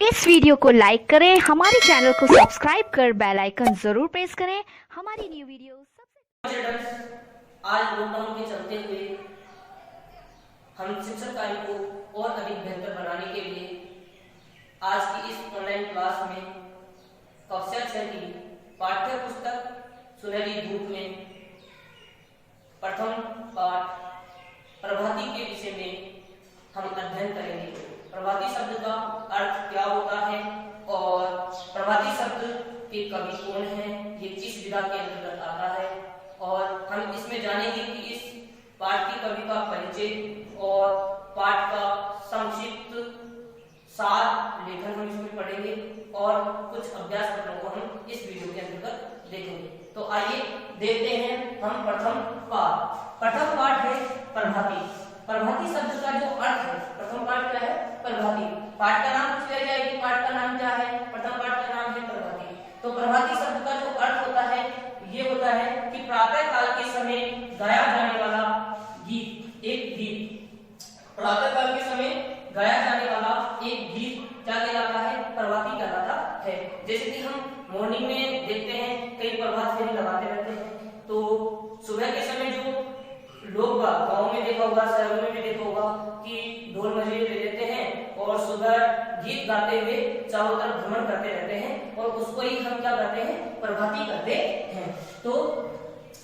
इस वीडियो को लाइक करें, हमारे चैनल को सब्सक्राइब कर बेल आइकन जरूर प्रेस करें हमारी न्यू वीडियो सबसे। आज लॉकडाउन के चलते हुए हम शिक्षक कार्य को और अधिक बेहतर बनाने के लिए आज की इस ऑनलाइन क्लास में कक्षा 6 की पाठ्य पुस्तक सुनहरी धूप में प्रथम पाठ प्रभाती के विषय में हम अध्ययन करेंगे। प्रभाती शब्द का अर्थ क्या होता है और प्रभाती शब्द के कवि कौन हैं, ये किस विधा के अंतर्गत आता है, और हम इसमें जानेंगे कि इस पाठ की कवि का परिचय और पाठ का संक्षिप्त सार लेखन हम इसमें पढ़ेंगे और कुछ अभ्यास पत्रों को हम इस वीडियो के अंतर्गत देखेंगे। तो आइए देखते हैं हम प्रथम पाठ। प्रथम पाठ है प्रभाती। प्रभाती शब्द का जो अर्थ है, प्रथम पाठ क्या है? प्रभाती। पाठ का नाम पूछ लिया जाए कि पाठ का नाम क्या है? प्रथम पाठ का नाम है प्रभाती। तो प्रभाती शब्द का जो अर्थ होता है ये होता है कि प्रातः काल के समय गाया जाने वाला गीत, एक गीत। प्रातः काल के समय गाया जाने वाला एक गीत क्या कहलाता है? प्रभाती कहलाता है। जैसे कि हम मॉर्निंग में देखते हैं कई प्रभात फेरी लगाते रहते हैं, तो सुबह के समय जो लोग गांव में देखा होगा, शहरों में भी देखा होगा कि ढोल मंजीरे ले लेते हैं और सुबह गीत गाते हुए चारों तरफ भ्रमण करते रहते हैं और उसको ही हम क्या करते हैं? प्रभाती करते हैं। तो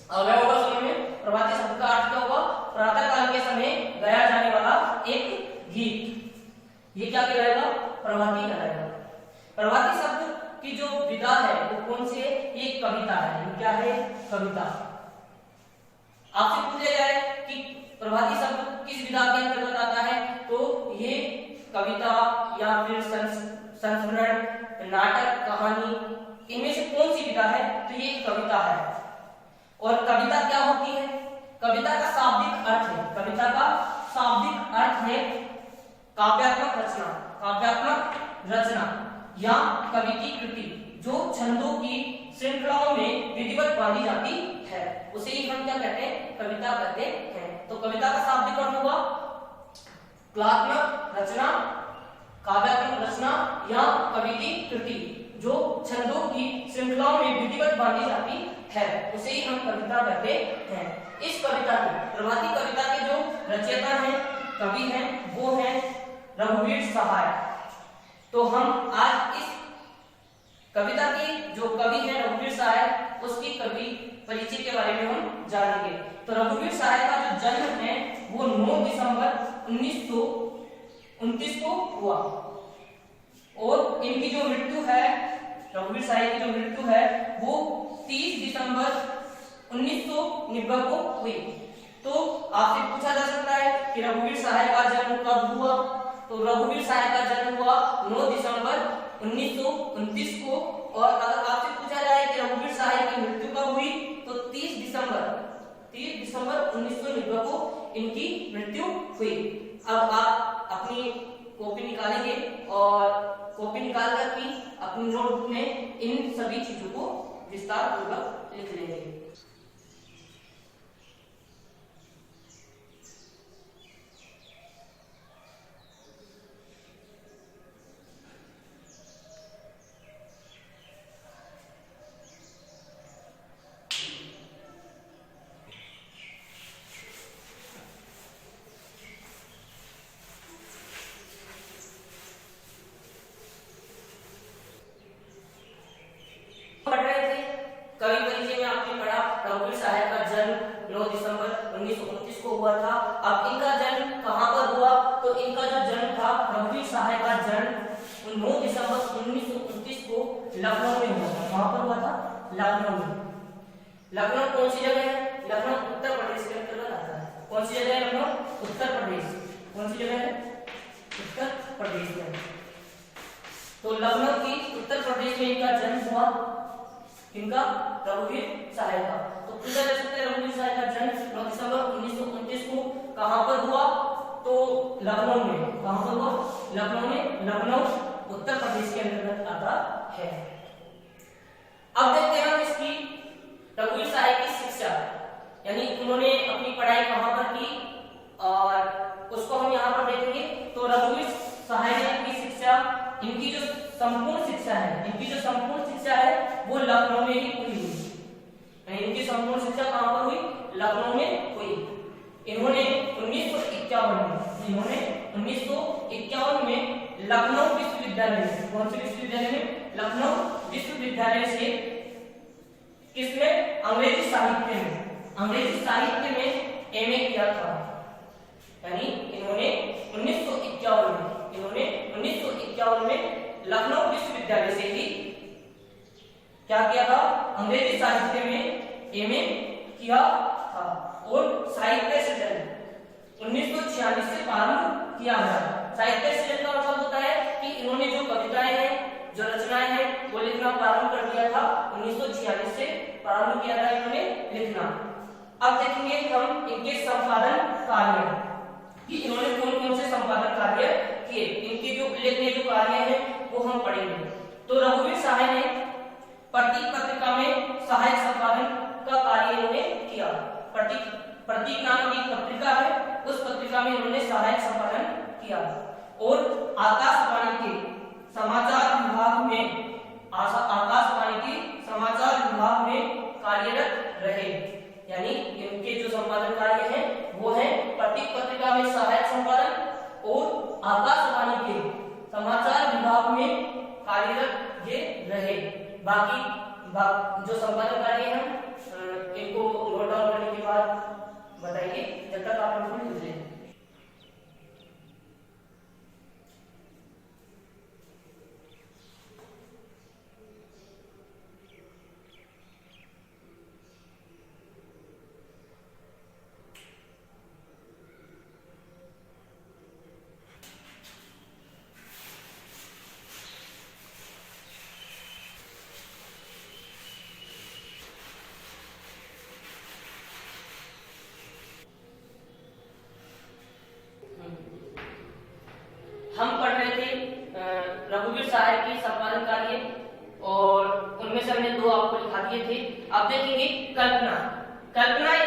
अगला होगा समय में प्रभाती शब्द का अर्थ क्या होगा? प्रातः काल के समय गाया जाने वाला एक गीत, ये क्या कहलाएगा? प्रभाती कहलाएगा। प्रभाती शब्द की जो विधा है वो कौन सी है? एक कविता है। क्या है? कविता। आपसे पूछा जाए कि प्रभाती शब्द किस विधा के अंतर्गत आता है, तो ये कविता या फिर संस्मरण, नाटक, कहानी, इनमें से कौन सी विधा है? तो ये कविता है। और कविता क्या होती है? कविता का शाब्दिक अर्थ है, कविता का शाब्दिक अर्थ है काव्यात्मक रचना, काव्यात्मक रचना या कवि की कृति जो छंदों की श्रृंखलाओं में विधिवत बांधी जाती है, उसे ही हम क्या कहते हैं? कविता कहते हैं। तो कविता का शाब्दिक अर्थ होगा कलात्मक रचना, काव्यात्मक रचना या कवि की कृति जो छंदों की श्रृंखलाओं में विधिवत बांधी जाती है, उसे ही हम कविता कहते हैं। इस कविता की, प्रभाती कविता के जो रचयिता हैं, कवि हैं, वो हैं रघुवीर सहाय। तो हम आज इस कविता की जो कवि है रघुवीर सहाय, उसकी कवि परिचय के बारे में हम जानेंगे। तो रघुवीर सहाय का जो जन्म है वो 9 दिसंबर 1929 को हुआ और इनकी जो मृत्यु है, रघुवीर सहाय की जो मृत्यु है वो 30 दिसंबर 1990 को हुई। तो आपसे पूछा जा सकता है कि रघुवीर सहाय का जन्म कब हुआ? तो रघुवीर सहाय का जन्म हुआ 9 दिसंबर 1929 को। और अगर आपसे पूछा जाए कि रघुवीर सहाय की मृत्यु कब हुई, तो 30 दिसंबर 1990 को इनकी मृत्यु हुई। अब आप अपनी कॉपी निकालेंगे और कॉपी निकाल कर की अपनी नोटबुक में इन सभी चीजों को विस्तार पूर्वक लिख लेंगे। कवि परिचय में आपने पढ़ा रघुवीर सहाय का जन्म 9 दिसंबर 1929 को हुआ था। अब इनका जन्म कहां पर हुआ? तो इनका जो जन्म था, रघुवीर सहाय का जन्म 9 दिसंबर 1929 को लखनऊ में हुआ था। कहां पर हुआ था? लखनऊ में। लखनऊ कौन सी जगह है? लखनऊ उत्तर प्रदेश के अंतर्गत आता है। कौन सी जगह है? लखनऊ उत्तर प्रदेश। कौन सी जगह है? उत्तर प्रदेश में। तो लखनऊ की उत्तर प्रदेश में इनका जन्म हुआ। इनका रघुवीर सहाय का। तो पूछा जा सकता है रघुवीर सहाय का जन्म 9 दिसंबर 1929 को कहां पर हुआ? तो लखनऊ में। कहां पर हुआ? लखनऊ में। लखनऊ उत्तर प्रदेश के अंतर्गत आता है। अब देखते हैं हम इसकी रघुवीर सहाय की शिक्षा, यानी उन्होंने अपनी पढ़ाई कहां पर की और उसको हम यहाँ पर देखेंगे। तो रघुवीर सहाय ने अपनी शिक्षा शिक्षा, इनकी जो संपूर्ण शिक्षा है वो लखनऊ में ही पूरी हुई। इनकी संपूर्ण शिक्षा कहां पर हुई? लखनऊ में हुई। इन्होंने 1951 में लखनऊ विश्वविद्यालय, कौन से विश्वविद्यालय में? लखनऊ विश्वविद्यालय से किसमें? अंग्रेजी साहित्य में एमए किया था। यानी इन्होंने 1951 में लखनऊ विश्वविद्यालय से ही क्या किया था? अंग्रेजी साहित्य में एमए किया था। और साहित्य सृजन 1946 से प्रारंभ किया गया। साहित्य सृजन का मतलब होता है कि इन्होंने जो कविताएं हैं, जो रचनाएं हैं, वो लिखना प्रारंभ कर दिया था। 1946 से प्रारंभ किया था इन्होंने लिखना। अब देखेंगे हम इनके संपादन कार्य कि इन्होंने कौन कौन से संपादन कार्य किए। इनके जो उल्लेखनीय जो कार्य हैं वो हम पढ़ेंगे। तो रघुवीर सहाय ने प्रतीक पत्रिका में सहायक संपादन का कार्य इन्होंने किया। प्रतीक नाम की पत्रिका है, उस पत्रिका में इन्होंने सहायक संपादन किया। और आकाशवाणी के समाचार विभाग में कार्यरत रहे। यानी इनके जो संपादन कार्य हैं वो है प्रतीक पत्रिका में सहायक संपादन और आकाशवाणी के समाचार विभाग में कार्यरत ये रहे। बाकी जो संपादन कार्य हैं इनको नोट डाउन करने के बाद बताइए, जब तक आप लोग लिख लें। हम पढ़ रहे थे रघुवीर सहाय की संपादन कार्य और उनमें से हमने दो आपको लिखा दिए थे। अब देखेंगे कल्पना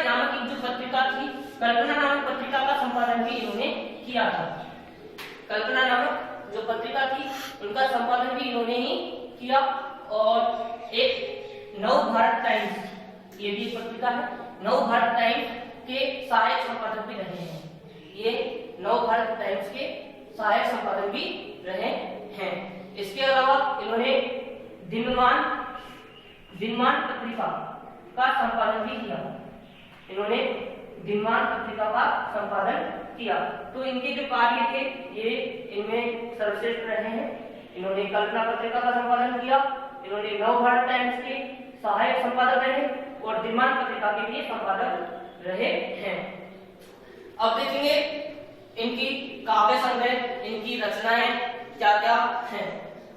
नामक एक जो पत्रिका थी, कल्पना नामक पत्रिका का संपादन भी इन्होंने किया था। कल्पना नामक जो पत्रिका थी उनका संपादन भी इन्होंने ही किया। और एक नव भारत टाइम्स, ये भी पत्रिका है, नव भारत टाइम्स के सहायक संपादक भी रहे हैं। ये नव भारत टाइम्स के सहायक संपादक भी रहे हैं। इसके अलावा इन्होंने दिनमान पत्रिका का संपादन भी किया। तो इनके जो कार्य थे ये इनमें सर्वश्रेष्ठ रहे हैं। इन्होंने कल्पना पत्रिका का संपादन किया, इन्होंने नव भारत टाइम्स के सहायक संपादक रहे और दिनमान पत्रिका के लिए संपादक रहे हैं। अब देखेंगे इनकी काव्य संग्रह, इनकी रचनाएं क्या क्या हैं।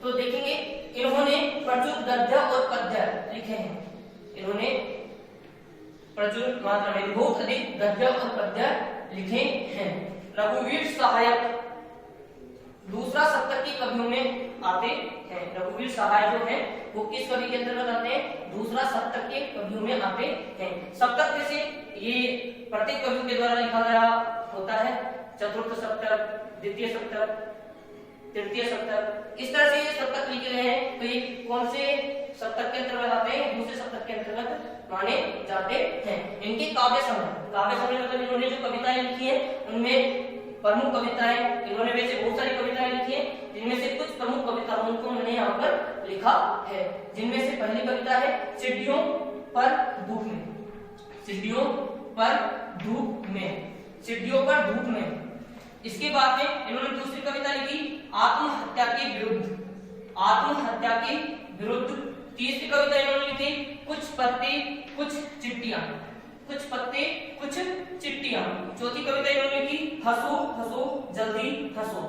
तो देखेंगे इन्होंने प्रचुर गद्य और पद्य लिखे हैं। इन्होंने प्रचुर मात्रा में बहुत अधिक गद्य और पद्य लिखे हैं। रघुवीर सहायक दूसरा सप्तक की कवियों में आते हैं। रघुवीर सहाय जो है वो किस कवि के अंतर्गत आते हैं? दूसरा सप्तक के कवियों में आते हैं। सप्तक जैसे ये प्रत्येक कवियों के द्वारा लिखा गया होता है। चतुर्थ सप्तक, द्वितीय सप्तक, तृतीय सप्तक, इस तरह से ये सप्तक लिखे गए हैं। तो ये कौन से सप्तक के अंतर्गत आते हैं? दूसरे सप्तक के अंतर्गत माने जाते हैं। इनके काव्य संग्रह मतलब इन्होंने जो कविताएं लिखी हैं उनमें प्रमुख कविताएं, इन्होंने वैसे बहुत सारी कविताएं लिखी हैं, जिनमें से कुछ प्रमुख कविताओं को मैंने यहाँ पर लिखा है। जिनमें से पहली कविता है चिड़ियों पर धूप में। इसके बाद में इन्होंने दूसरी कविता लिखी आत्महत्या के विरुद्ध। तीसरी कविता इन्होंने लिखी कुछ पत्ते कुछ चिट्टियां। चौथी कविता इन्होंने लिखी हंसो हंसो जल्दी हंसो।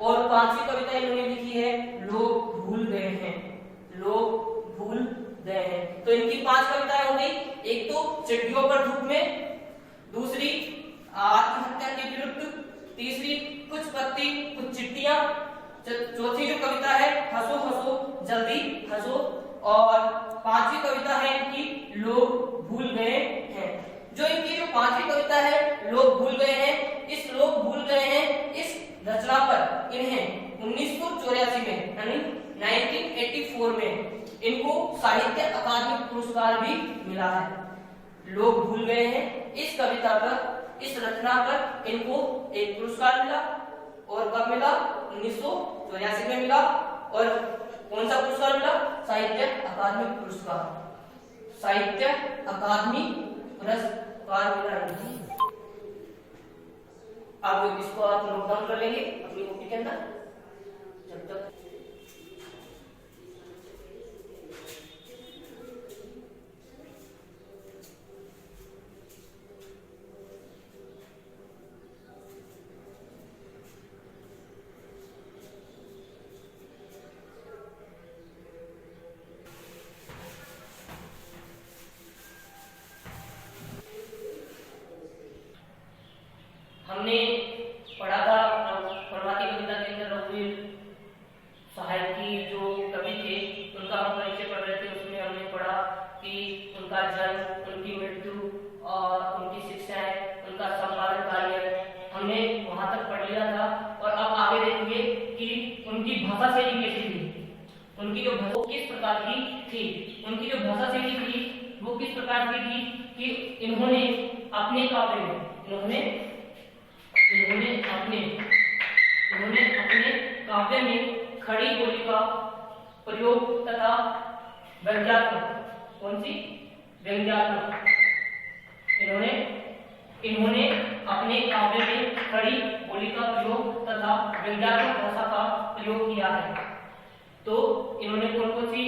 और पांचवी कविता इन्होंने लिखी है लोग भूल गए हैं। तो इनकी 5 कविताएं हो गई। एक तो चिट्टियों पर धूप में, दूसरी आत्महत्या के विरुद्ध, तीसरी कुछ पत्ती कुछ चिट्टियां, चौथी जो कविता है हंसो हंसो जल्दी हंसो, और 5वीं कविता है इनकी लोग भूल गए हैं। जो इनकी जो 5वीं कविता है लोग भूल गए हैं, इस रचना पर इन्हें 1984 में यानी 1984 में इनको साहित्य अकादमी पुरस्कार भी मिला है। लोग भूल गए हैं इस कविता पर, इस रचना पर इनको एक पुरस्कार मिला। और कब मिला? 1984 में मिला। और कौन सा पुरस्कार मिला? साहित्य अकादमी पुरस्कार, साहित्य अकादमी पुरस्कार मिला इनको। अब इसको आप नोट डाउन कर लेंगे अपनी कॉपी के अंदर। जब तक हमने पढ़ा था प्रभाती कविता के अंदर रघुवीर सहाय की जो कवि थे उनका हम परिचय पढ़ रहे थे। उसमें हमने पढ़ा कि उनका जन्म, उनकी मृत्यु और उनकी शिक्षाएं, उनका संपादन कार्य हमने वहां तक पढ़ लिया था। और अब आगे देखेंगे कि उनकी भाषा शैली कैसी थी, उनकी जो भाषा किस प्रकार की थी। उनकी जो भाषा शैली थी वो किस प्रकार की थी कि इन्होंने अपने काव्य में इन्होंने अपने काव्य में खड़ी बोली का प्रयोग तथा व्यंग्यात्मक, कौन सी? व्यंग्यात्मक। इन्होंने अपने काव्य में खड़ी बोली का प्रयोग तथा व्यंग्यात्मक भाषा का प्रयोग किया है। तो इन्होंने कौन कौन सी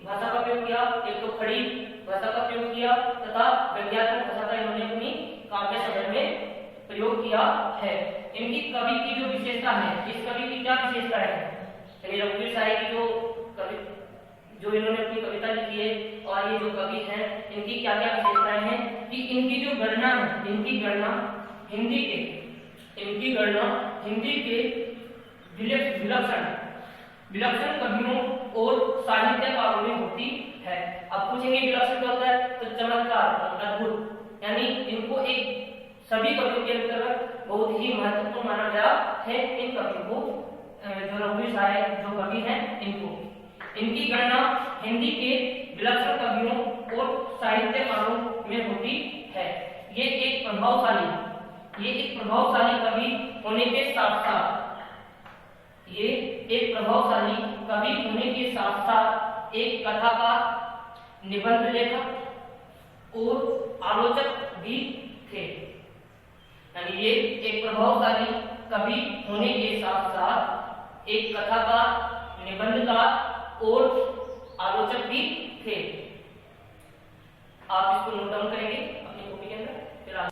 भाषा का प्रयोग किया? एक तो खड़ी भाषा का प्रयोग किया तथा व्यंग्यात्मक भाषा का इन्होंने अपनी काव्य शब्द में प्रयोग किया है। इनकी कवि की जो विशेषता है, इस कवि की क्या विशेषता है? यानी रघुवीर सहाय की जो कवि, जो इन्होंने अपनी कविता लिखी है और ये जो कवि हैं, इनकी क्या क्या विशेषताएं हैं कि इनकी जो गणना है, इनकी गणना हिंदी के विलक्षण कवियों और साहित्यकारों में होती है। अब पूछेंगे विलक्षण क्या होता है? तो चमत्कार, अद्भुत, यानी इनको एक सभी कवियों के अंतर्गत बहुत ही महत्वपूर्ण माना गया है। इन कवियों को, जो रघुवीर सहाय जो कवि हैं, इनकी गणना हिंदी के विलक्षण कवियों और साहित्यकारों में होती है। ये एक प्रभावशाली कवि होने के साथ साथ एक कथाकार, निबंध लेखक और आलोचक भी थे। यानी ये एक प्रभावशाली कवि होने के साथ साथ एक कथाकार, निबंधकार और आलोचक भी थे। आप इसको नोट डाउन करेंगे अपनी कॉपी के अंदर। फिर आप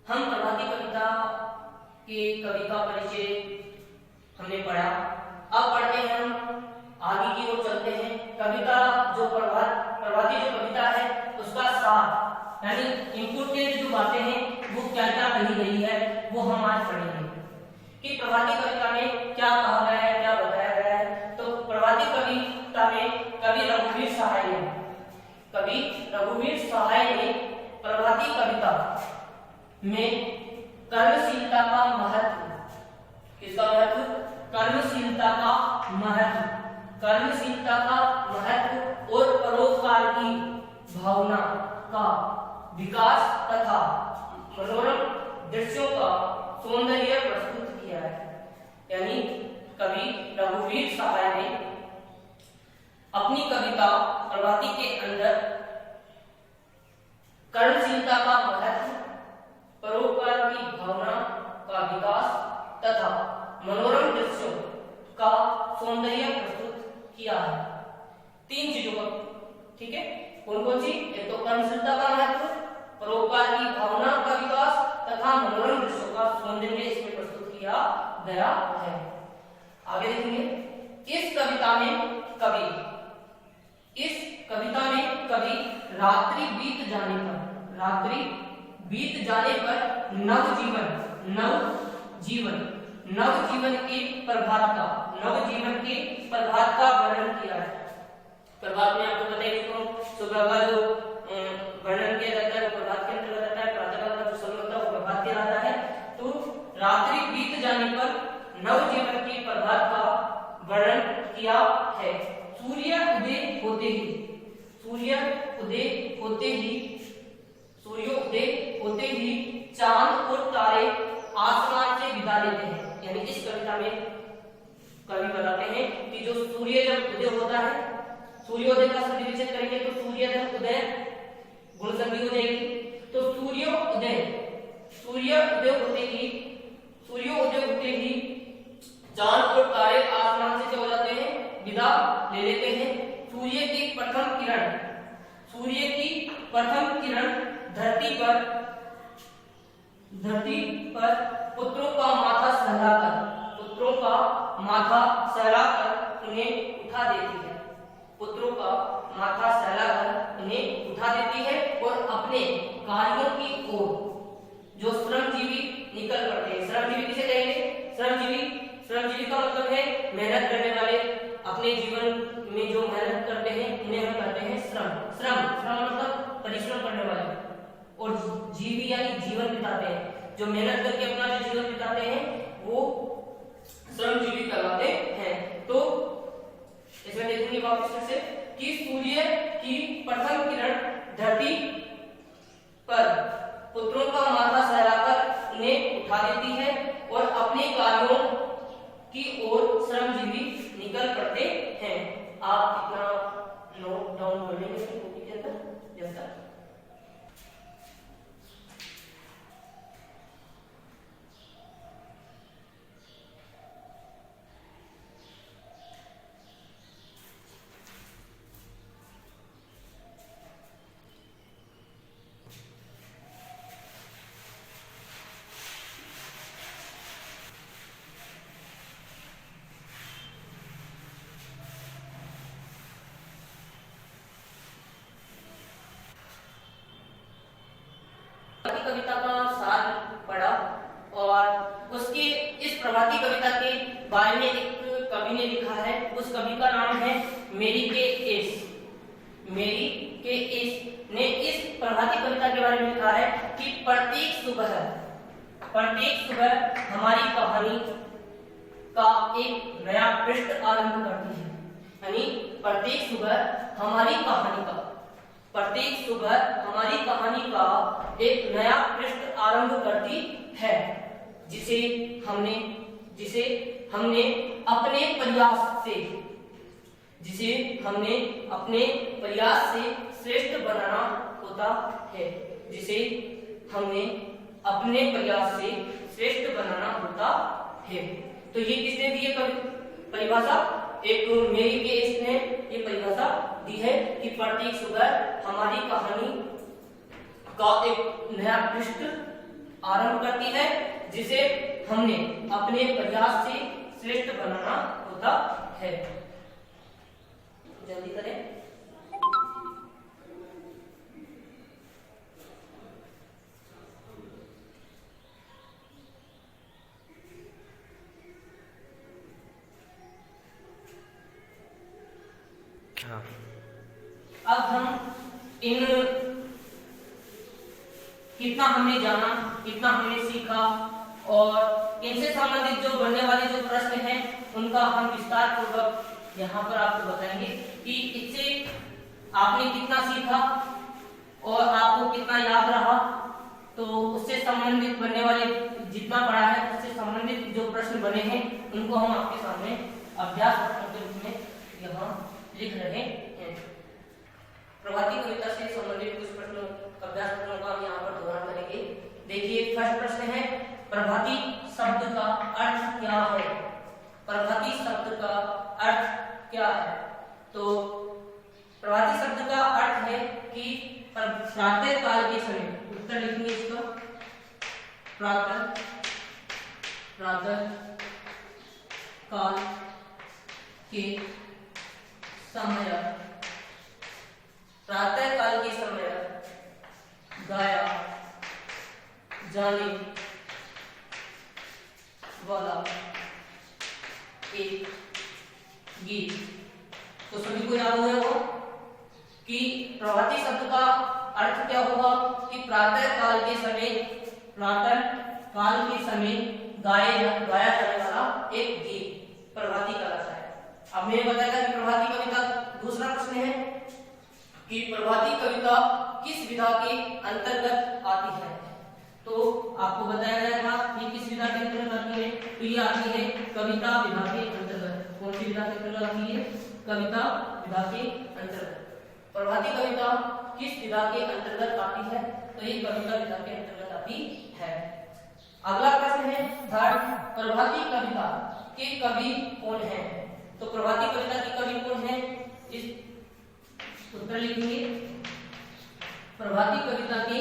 हम प्रभाती कविता के कवि का परिचय हमने पढ़ा। अब पढ़ते हैं हम आगे की ओर चलते हैं। कविता जो प्रभाती जो कविता है उसका सार, यानी इम्पोर्टेंट जो बातें हैं वो क्या क्या कही गई है वो हम आज पढ़ेंगे कि प्रभाती कविता में क्या कहा गया है, क्या बताया गया है। तो प्रभाती कविता में कवि रघुवीर सहाय ने प्रभाती कविता में कर्मशीलता का महत्व, किसका महत्व? कर्मशीलता का महत्व और परोपकार की भावना का विकास तथा मनोरम दृश्यों का सौंदर्य प्रस्तुत किया है। यानी कवि रघुवीर सहाय ने अपनी कविता प्रभाती के अंदर कर्मशीलता का महत्व, परोपकार की भावना का विकास तथा मनोरम दृश्यों का सौंदर्य प्रस्तुत किया है। 3 चीजों का, ठीक है? कौन कौन सी? एक तो कर्मशीलता का महत्व, परोपकार की भावना का विकास तथा मनोरम दृश्यों का सौंदर्य इसमें प्रस्तुत किया गया है। आगे देखेंगे। इस कविता में कवि रात्रि बीत जाने पर, रात्रि बीत जाने पर नवजीवन, नवजीवन, नवजीवन के प्रभात का, नवजीवन के प्रभात का वर्णन किया है। प्रभात में आपको पता ही है सुबह का जो वर्णन किया जाता है वो प्रभात के अंतर्गत आता है, प्रातःकाल का जो समय होता है वो प्रभात कहलाता है। तो रात्रि बीत जाने पर नवजीवन के प्रभात का वर्णन किया है। सूर्य उदय होते ही, सूर्य उदय होते ही, सूर्योदय होते ही चांद और तारे आसमान से विदा लेते हैं। यानी इस कविता में कवि बताते हैं कि जो सूर्य जब उदय होता है, सूर्योदय का संधि विच्छेद करेंगे तो सूर्योदय उदय गुण संधि हो जाएगी। तो सूर्योदय, सूर्योदय होते ही, सूर्योदय होते ही चांद और तारे आसमान से हो जाते हैं, विदा ले लेते हैं। सूर्य की प्रथम किरण, सूर्य की प्रथम किरण धरती पर, धरती पर पुत्रों का माथा सहलाकर, पुत्रों का माथा सहलाकर उन्हें उठा देती है, पुत्रों का माथा सहलाकर उन्हें उठा देती है और अपने कार्यों की ओर जो श्रमजीवी निकल पड़ते हैं। श्रमजीवी किसे कहेंगे? श्रमजीवी, श्रमजीवी का मतलब है मेहनत करने वाले, अपने जीवन में जो मेहनत करते हैं उन्हें हम कहते हैं श्रम। श्रम, श्रम मतलब परिश्रम करने वाले, और जीवी यानी जीवन बिताते हैं, जो मेहनत करके अपना जो जीवन बिताते हैं वो श्रमजीवी कहलाते हैं। तो इसमें देखेंगे वापस से कि सूर्य की प्रथम किरण धरती पर पुत्रों का माथा सहलाकर उन्हें उठा देती है और अपने कार्यों की ओर श्रमजीवी निकल पड़ते हैं। आप इतना नोट डाउन कर लेंगे कॉपी के अंदर जैसा। कविता का सार पढ़ा और उसके इस प्रभाती कविता के बारे में एक कवि ने लिखा है। उस कवि का नाम है मेरी के एस। मेरी के एस ने इस प्रभाती कविता के बारे में लिखा है कि प्रत्येक सुबह हमारी कहानी का एक नया पृष्ठ आरंभ करती है। यानी प्रत्येक सुबह हमारी कहानी का, प्रत्येक सुबह हमारी कहानी का एक नया पृष्ठ आरंभ करती है, जिसे हमने अपने प्रयास से, जिसे हमने अपने प्रयास से श्रेष्ठ बनाना होता है, जिसे हमने अपने प्रयास से श्रेष्ठ बनाना होता है। तो ये किसने दी है परिभाषा? एक मेरी के इसने ये परिभाषा दी है कि प्रत्येक सुबह हमारी कहानी का एक नया पृष्ठ आरंभ करती है, जिसे हमने अपने प्रयास से श्रेष्ठ बनाना होता है। जल्दी करें। अब हम इन कितना हमने जाना, कितना हमने सीखा और इनसे संबंधित जो बनने वाले जो प्रश्न हैं उनका हम विस्तार पूर्वक यहाँ पर आपको बताएंगे कि इससे आपने कितना सीखा और आपको कितना याद रहा। तो उससे संबंधित बनने वाले जितना पढ़ा है उससे संबंधित जो प्रश्न बने हैं उनको हम आपके सामने अभ्यास प्रश्नों के रूप में यहाँ लिख रहे हैं। प्रभाती कविता से संबंधित कुछ प्रश्नों अभ्यास प्रश्नों का हम यहाँ पर दोहरान करेंगे। देखिए फर्स्ट प्रश्न है, प्रभाती शब्द का अर्थ क्या है? प्रभाती शब्द का अर्थ क्या है? तो प्रभाती शब्द का अर्थ है कि प्रातः काल के समय, उत्तर लिखेंगे इसका, प्रातः काल के समय, प्रातः काल के समय जाने वाला एक गीत। तो सभी को याद हुआ हो कि प्रभाती शब्द का अर्थ क्या होगा कि प्रातः काल के समय गाया जाने वाला एक गीत प्रभाती कहलाता है। अब मैंने बताया कि प्रभाती कविता, दूसरा प्रश्न है कि प्रभाती कविता किस विधा के अंतर्गत आती है। तो आपको बताया गया था कि किस विधा के अंतर्गत आती है, तो ये आती है कविता विधा के अंतर्गत। कौन सी विधा के अंतर्गत आती है? कविता विधा के अंतर्गत। प्रभाती कविता किस विधा के अंतर्गत आती है? तो ये कविता विधा के अंतर्गत आती है। अगला प्रश्न है थर्ड, प्रभाती कविता के कवि कौन है? तो प्रभाती कविता के कवि कौन है? इस उत्तर लिखेंगे। प्रभाती कविता के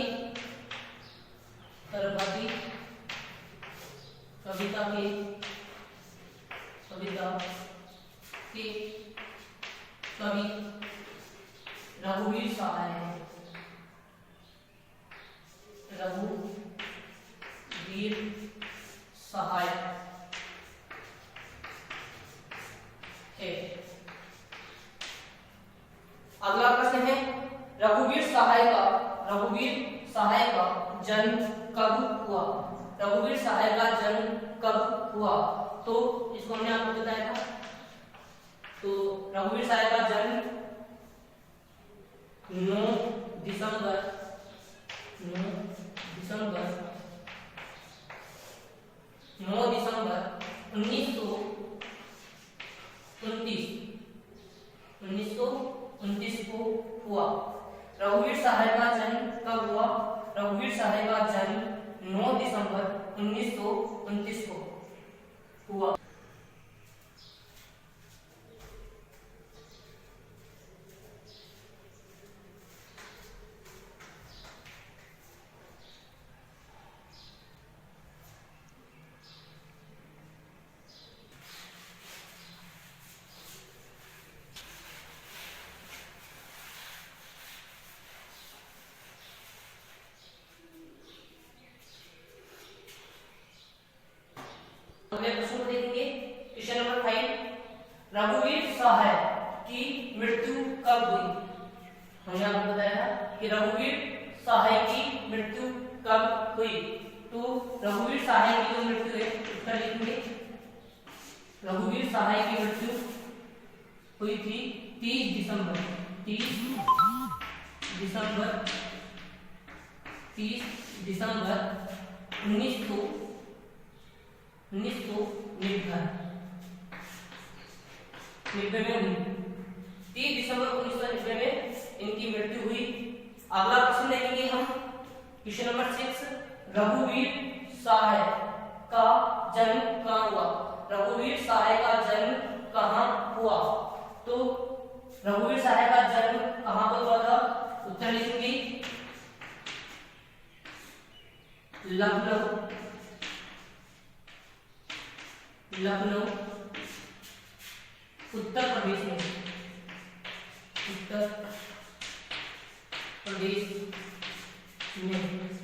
कवि रघुवीर सहाय है। रघुवीर सहाय है। अगला प्रश्न है रघुवीर सहाय का जन्म कब हुआ? रघुवीर सहाय का जन्म कब हुआ? तो इसको हमने आपको बताया था। तो रघुवीर सहाय का जन्म 9 दिसंबर 1929 को हुआ। रघुवीर सहाय का जन्म कब हुआ? रघुवीर सहाय का जन्म 9 दिसंबर 1929 को हुआ। अगले प्रश्न को देखेंगे। क्वेश्चन नंबर 5, रघुवीर सहाय की मृत्यु कब हुई? हमने आपको बताया कि रघुवीर सहाय की मृत्यु कब हुई। तो रघुवीर सहाय की जो मृत्यु है उत्तर लिखेंगे। रघुवीर सहाय की मृत्यु हुई थी 30 दिसंबर 1990 में हुई। 30 दिसंबर 1990 में इनकी मृत्यु हुई। अगला प्रश्न देखेंगे हम। क्वेश्चन नंबर 6, रघुवीर सहाय का जन्म कहाँ हुआ? रघुवीर सहाय का जन्म कहाँ हुआ? तो रघुवीर सहाय का जन्म कहाँ पर हुआ था? उत्तर लिखेंगे लखनऊ उत्तर प्रदेश में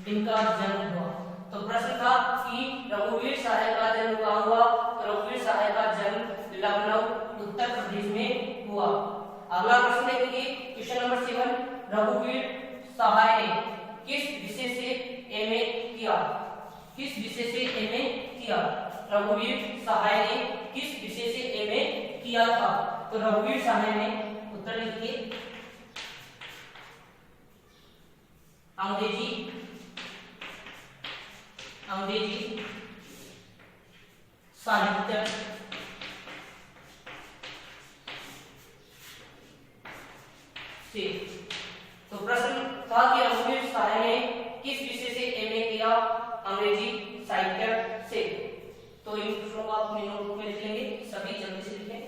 इनका जन्म हुआ। तो प्रश्न था कि रघुवीर सहाय का जन्म कहाँ हुआ? तो रघुवीर सहाय का जन्म लखनऊ उत्तर प्रदेश में हुआ। अगला प्रश्न देखेंगे। क्वेश्चन नंबर 7, रघुवीर सहाय ने किस विषय से एमए किया? किस विषय से एमए किया? रघुवीर सहाय ने किस विषय से एमए किया था? तो रघुवीर सहाय ने उत्तर लिखिए अंग्रेजी साहित्य से। तो प्रश्न था कि रघुवीर सहाय ने किस विषय से एमए किया? अंग्रेजी साहित्य से। तो इन प्रश्नों को आप अपने नोटबुक में लिख लेंगे। सभी जल्दी से लिखें।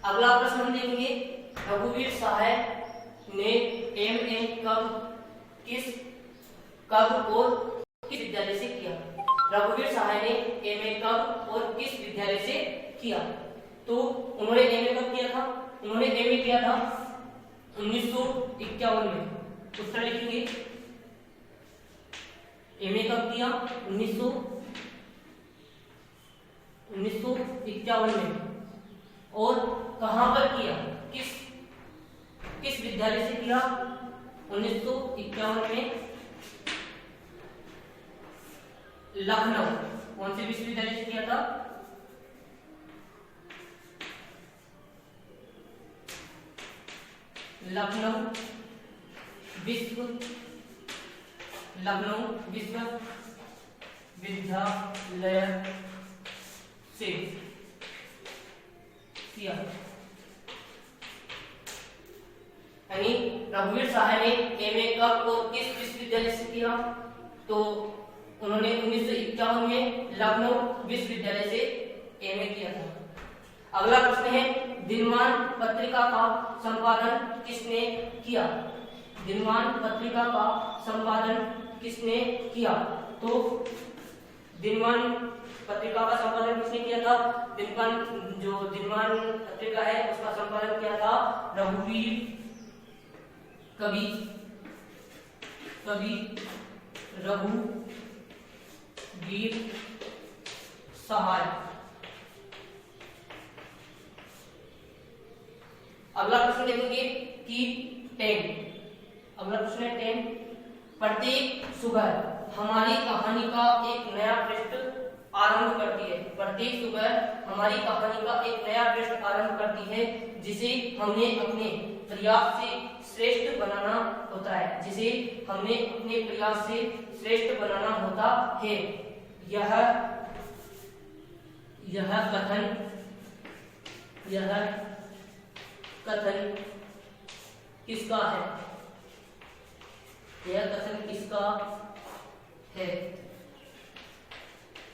अगला प्रश्न हम देखेंगे, रघुवीर सहाय ने एमए कब और किस विद्यालय से किया? रघुवीर सहाय ने एमए कब और किस विद्यालय से किया? तो उन्होंने एमए कब किया था? उन्होंने एमए किया था 1951 में। उत्तर लिखेंगे, एमए कब किया? 1951 में। और कहां पर किया? किस विद्यालय से किया? 1951 में लखनऊ। कौन से विश्वविद्यालय से किया था? लखनऊ विश्वविद्यालय से किया। यानी रघुवीर सहाय ने एमए कब और किस विश्वविद्यालय से किया? तो उन्होंने 1951 में लखनऊ विश्वविद्यालय से एमए किया था। अगला प्रश्न है, दिनमान पत्रिका का संपादन किसने किया? दिनमान पत्रिका का संपादन किसने किया? तो दिनमान पत्रिका का संपादन किसने किया था? दिनमान पत्रिका है उसका संपादन किया था रघुवीर सहाय। अगला प्रश्न देखेंगे कि 10। अगला प्रश्न है 10। प्रत्येक सुबह हमारी कहानी का एक नया पृष्ठ आरंभ करती है। प्रत्येक सुबह हमारी कहानी का एक नया पृष्ठ आरंभ करती है, जिसे हमने अपने प्रयास से श्रेष्ठ बनाना होता है। जिसे हमने अपने प्रयास से श्रेष्ठ बनाना होता है। यह कथन किसका है? यह कथन किसका है?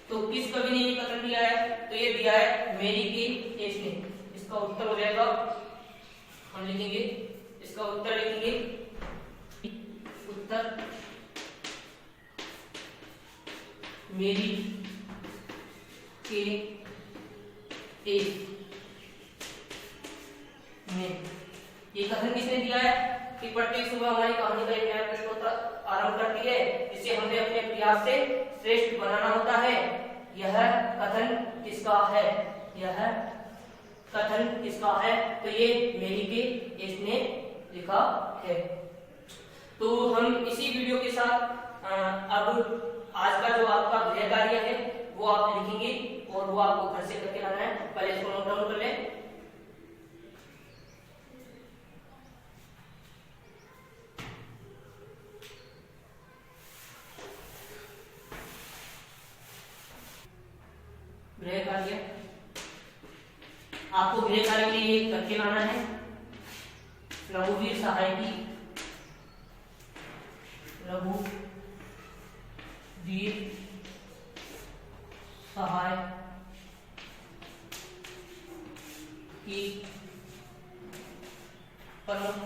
तो किस कवि ने ये कथन दिया है? तो ये दिया है मेरी के एस ने। इसका उत्तर हो जाएगा, हम लिखेंगे, इसका उत्तर लिखेंगे, उत्तर मेरी के एस ने। ये कथन किसने दिया है कि प्रत्येक सुबह हमारी कहानी का एक नया पृष्ठ आरंभ करती है, जिसे हमें अपने प्रयास से श्रेष्ठ बनाना होता है। यह कथन किसका है? यह कथन किसका है? तो ये मेरी के इसने लिखा है। तो हम इसी वीडियो के साथ अब आज का जो आपका गृह कार्य है वो आप लिखेंगे और वो आपको घर से करके लाना है। पहले इसको नोट डाउन कर लें। गृह कार्य आपको गृह कार्य के लिए करके लाना है। रघुवीर सहाय की प्रमुख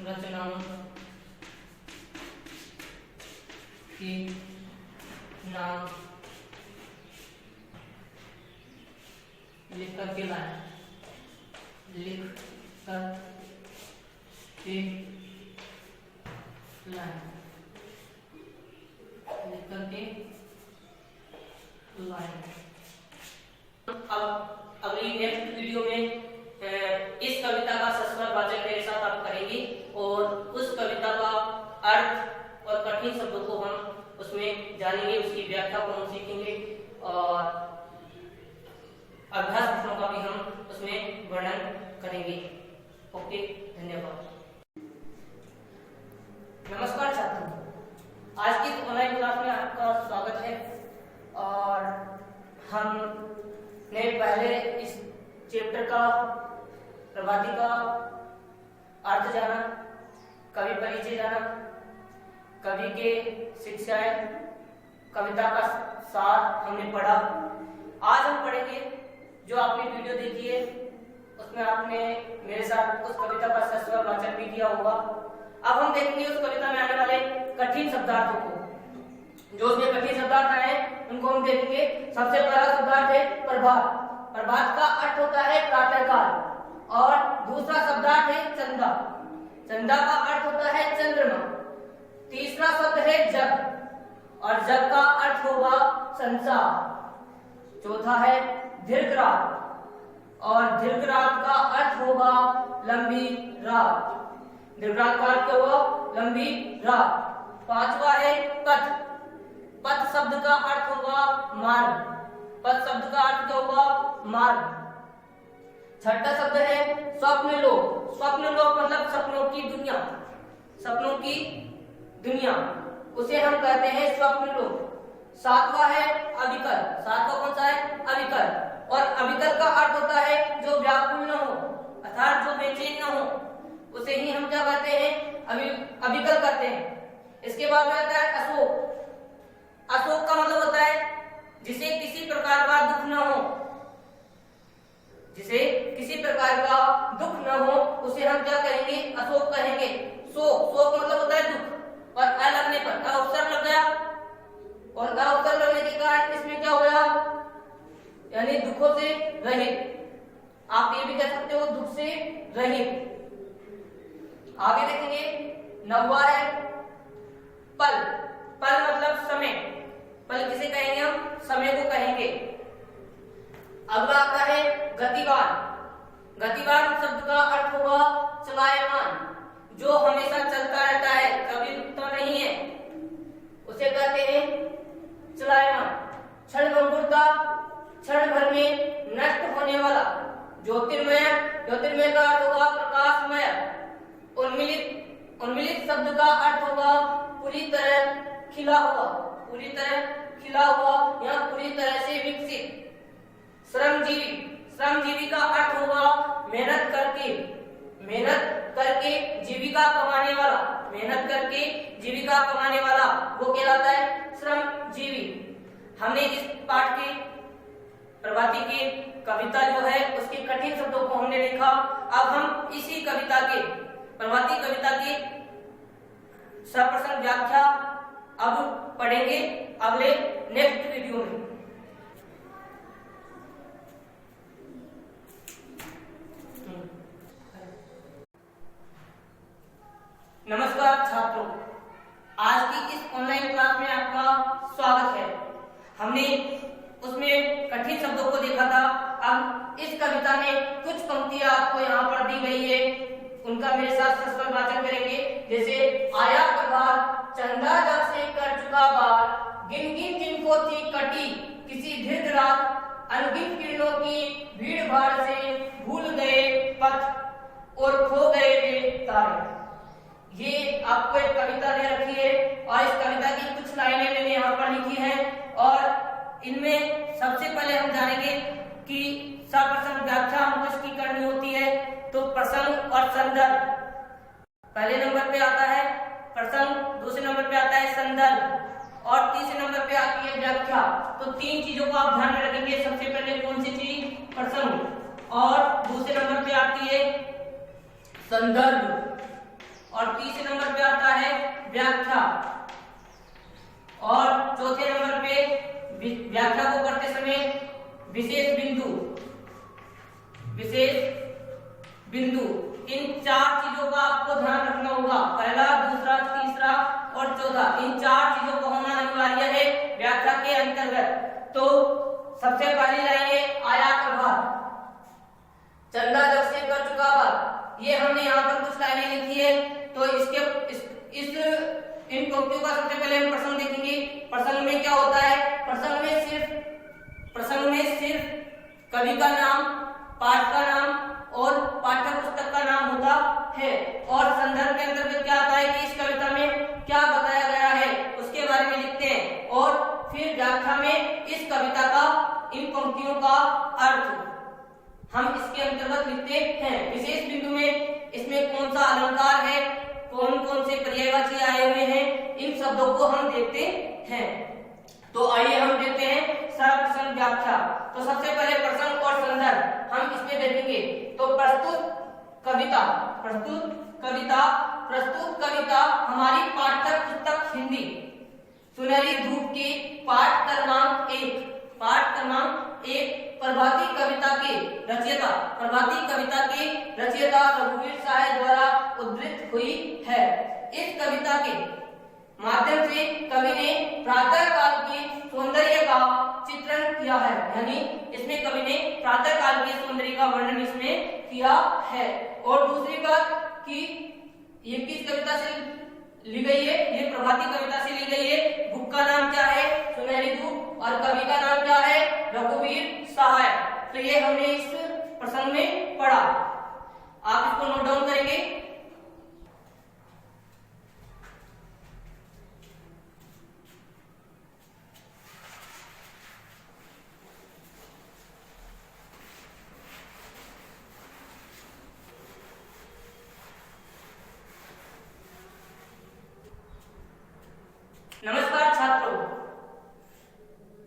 रचनाओं के नाम लिख करके लाए। लिख करके लाए। लिख करके लाए। अब अगली नेक्स्ट वीडियो में इस कविता का सस्वर वाचन मेरे साथ आप करेंगे और उस कविता का अर्थ और कठिन शब्दों को हम उसमें जानेंगे, उसकी व्याख्या को हम सीखेंगे और अभ्यास प्रश्नों का भी हम उसमें वर्णन करेंगे। ओके, धन्यवाद। नमस्कार छात्रों, आज की ऑनलाइन क्लास में आपका स्वागत है। और हमने पहले इस चैप्टर का प्रभाती का अर्थ जाना, कवि परिचय जाना, कवि के शिक्षाएं कविता का सार हमने पढ़ा। आज हम पढ़ेंगे, जो आपने वीडियो देखी है उसमें आपने मेरे साथ उस कविता का सस्वर वाचन भी किया होगा। अब हम देखेंगे उस कविता में आने वाले कठिन शब्दार्थों को। जो उसमें कठिन शब्दार्थ आए उनको हम देखेंगे। सबसे पहला शब्दार्थ है प्रभात। प्रभात का अर्थ होता है प्रातःकाल। और दूसरा शब्दार्थ है चंदा। चंदा का अर्थ होता है चंद्रमा। तीसरा शब्द है जग, और जग का अर्थ होगा संसार। चौथा है दीर्घरात, और दीर्घरात का अर्थ होगा लंबी रात। दीर्घरात का अर्थ होगा लंबी रात। पांचवा है पथ। पथ शब्द का अर्थ होगा मार्ग। पथ शब्द का अर्थ क्या होगा? मार्ग। छठा शब्द है स्वप्न लोक। स्वप्न लोक मतलब सपनों की दुनिया। सपनों की दुनिया, उसे हम कहते हैं स्वप्न लोक। सातवां है अविकल। सातवां कौन सा है? अविकल। और अविकल का अर्थ होता है जो व्याकुल न हो, अर्थात जो बेचैन न हो, उसे ही हम क्या कहते हैं? अविकल कहते हैं। इसके बाद में आता है अशोक। अशोक का मतलब होता है जिसे किसी प्रकार का दुख न हो। जिसे किसी प्रकार का दुख न हो उसे हम क्या कहेंगे? अशोक कहेंगे। शोक, शोक मतलब होता है दुख। और अ लगने पर अ उपसर्ग लग गया, और अ उपसर्ग लगने के कारण इसमें क्या हो गया? यानी दुखों से रहित। आप ये भी कह सकते हो दुख से रहित। आगे देखेंगे, नौवां है पल। पल मतलब समय। पल किसे कहेंगे हम? समय को कहेंगे। अगला आता है गतिवान। गतिवान शब्द का अर्थ होगा चलायमान, जो हमेशा चलता रहता है, कभी रुकता नहीं है, उसे कहते हैं चलायमान। क्षणभंगुरता, क्षण भर में नष्ट होने वाला। ज्योतिर्मय, ज्योतिर्मय का अर्थ होगा प्रकाशमय। उन्मिलित, उन्मिलित शब्द का अर्थ होगा पूरी तरह खिला हुआ। पूरी तरह खिला हुआ या पूरी तरह से विकसित। श्रमजीवी, श्रमजीवी का अर्थ होगा मेहनत करके, मेहनत करके जीविका कमाने वाला। मेहनत करके जीविका कमाने वाला वो कहलाता है श्रमजीवी। हमने इस पाठ के प्रभाती की कविता जो है उसके कठिन शब्दों को हमने देखा। अब हम इसी कविता के, प्रभाती कविता की सप्रसंग व्याख्या अब पढ़ेंगे अगले नेक्स्ट वीडियो में। नमस्कार छात्रों, आज की इस ऑनलाइन क्लास में आपका स्वागत है। हमने उसमें कठिन शब्दों को देखा था। अब इस कविता में कुछ पंक्तियां आपको यहाँ पर दी गई है, उनका मेरे साथ सस्वर वाचन करेंगे। जैसे आया प्रभात, चंदा जब से कर चुका बार, गिन गिन जिनको थी कटी किसी दीर्घ रात, अनगिनत किरणों की भीड़ भाड़ से भूल गए पथ और खो गए वे तारे। ये आपको एक कविता दे रखी है और इस कविता की कुछ लाइनें मैंने यहाँ पर लिखी हैं, और इनमें सबसे पहले हम जानेंगे कि सप्रसंग व्याख्या हमको इसकी करनी होती है। तो प्रसंग और संदर्भ, पहले नंबर पे आता है प्रसंग, दूसरे नंबर पे आता है संदर्भ, और तीसरे नंबर पे आती है व्याख्या। तो तीन चीजों को आप ध्यान में रखेंगे। सबसे पहले कौन सी चीज? प्रसंग, और दूसरे नंबर पे आती है संदर्भ, और तीसरे नंबर पे आता है व्याख्या, और चौथे नंबर पे व्याख्या को करते समय विशेष बिंदु। विशेष बिंदु, इन चार चीजों का आपको ध्यान रखना होगा। पहला, दूसरा, तीसरा और चौथा, इन चार चीजों को होना अनिवार्य है व्याख्या के अंतर्गत। तो सबसे पहली लाइन है आया प्रभात, चंदा जब से कर चुका बात। ये हमने यहाँ पर कुछ लाइनें लिखी है। तो इन पंक्तियों का सबसे पहले हम प्रसंग देखेंगे। प्रसंग में क्या होता है? प्रसंग में सिर्फ कवि का नाम, पाठ का नाम और पाठ्य पुस्तक का नाम होता है। और संदर्भ के अंतर्गत क्या आता है कि इस कविता में क्या बताया गया है उसके बारे में लिखते हैं। और फिर व्याख्या में इस कविता का, इन पंक्तियों का अर्थ हम इसके अंतर्गत लिखते हैं। विशेष बिंदु में इसमें कौन सा अलंकार है, कौन कौन से पर्यायवाची आए हुए हैं, इन शब्दों को हम देखते हैं। तो आइए हम देखते हैं सर्वप्रसन्न व्याख्या। तो सबसे पहले प्रसंग और संदर्भ हम इसमें देखेंगे। तो प्रस्तुत कविता हमारी पाठ्य पुस्तक हिंदी सुनहरी धूप के पाठ क्रमांक एक प्रभाती कविता के रचयिता रघुवीर साय द्वारा उद्धृत हुई है। इस कविता के माध्यम से कवि ने प्रातः काल के सौंदर्य का चित्रण किया है, यानी इसमें कवि ने प्रातः काल के सौंदर्य का वर्णन इसमें किया है। और दूसरी बात कि ये किस कविता से ली गई है? ये प्रभाती कविता से ली गई है। बुक का नाम क्या है? सुनहरी धूप, और कवि का नाम क्या है? रघुवीर सहाय। तो ये हमने इस प्रसंग में पढ़ा। आप इसको नोट डाउन करेंगे। नमस्कार छात्रों,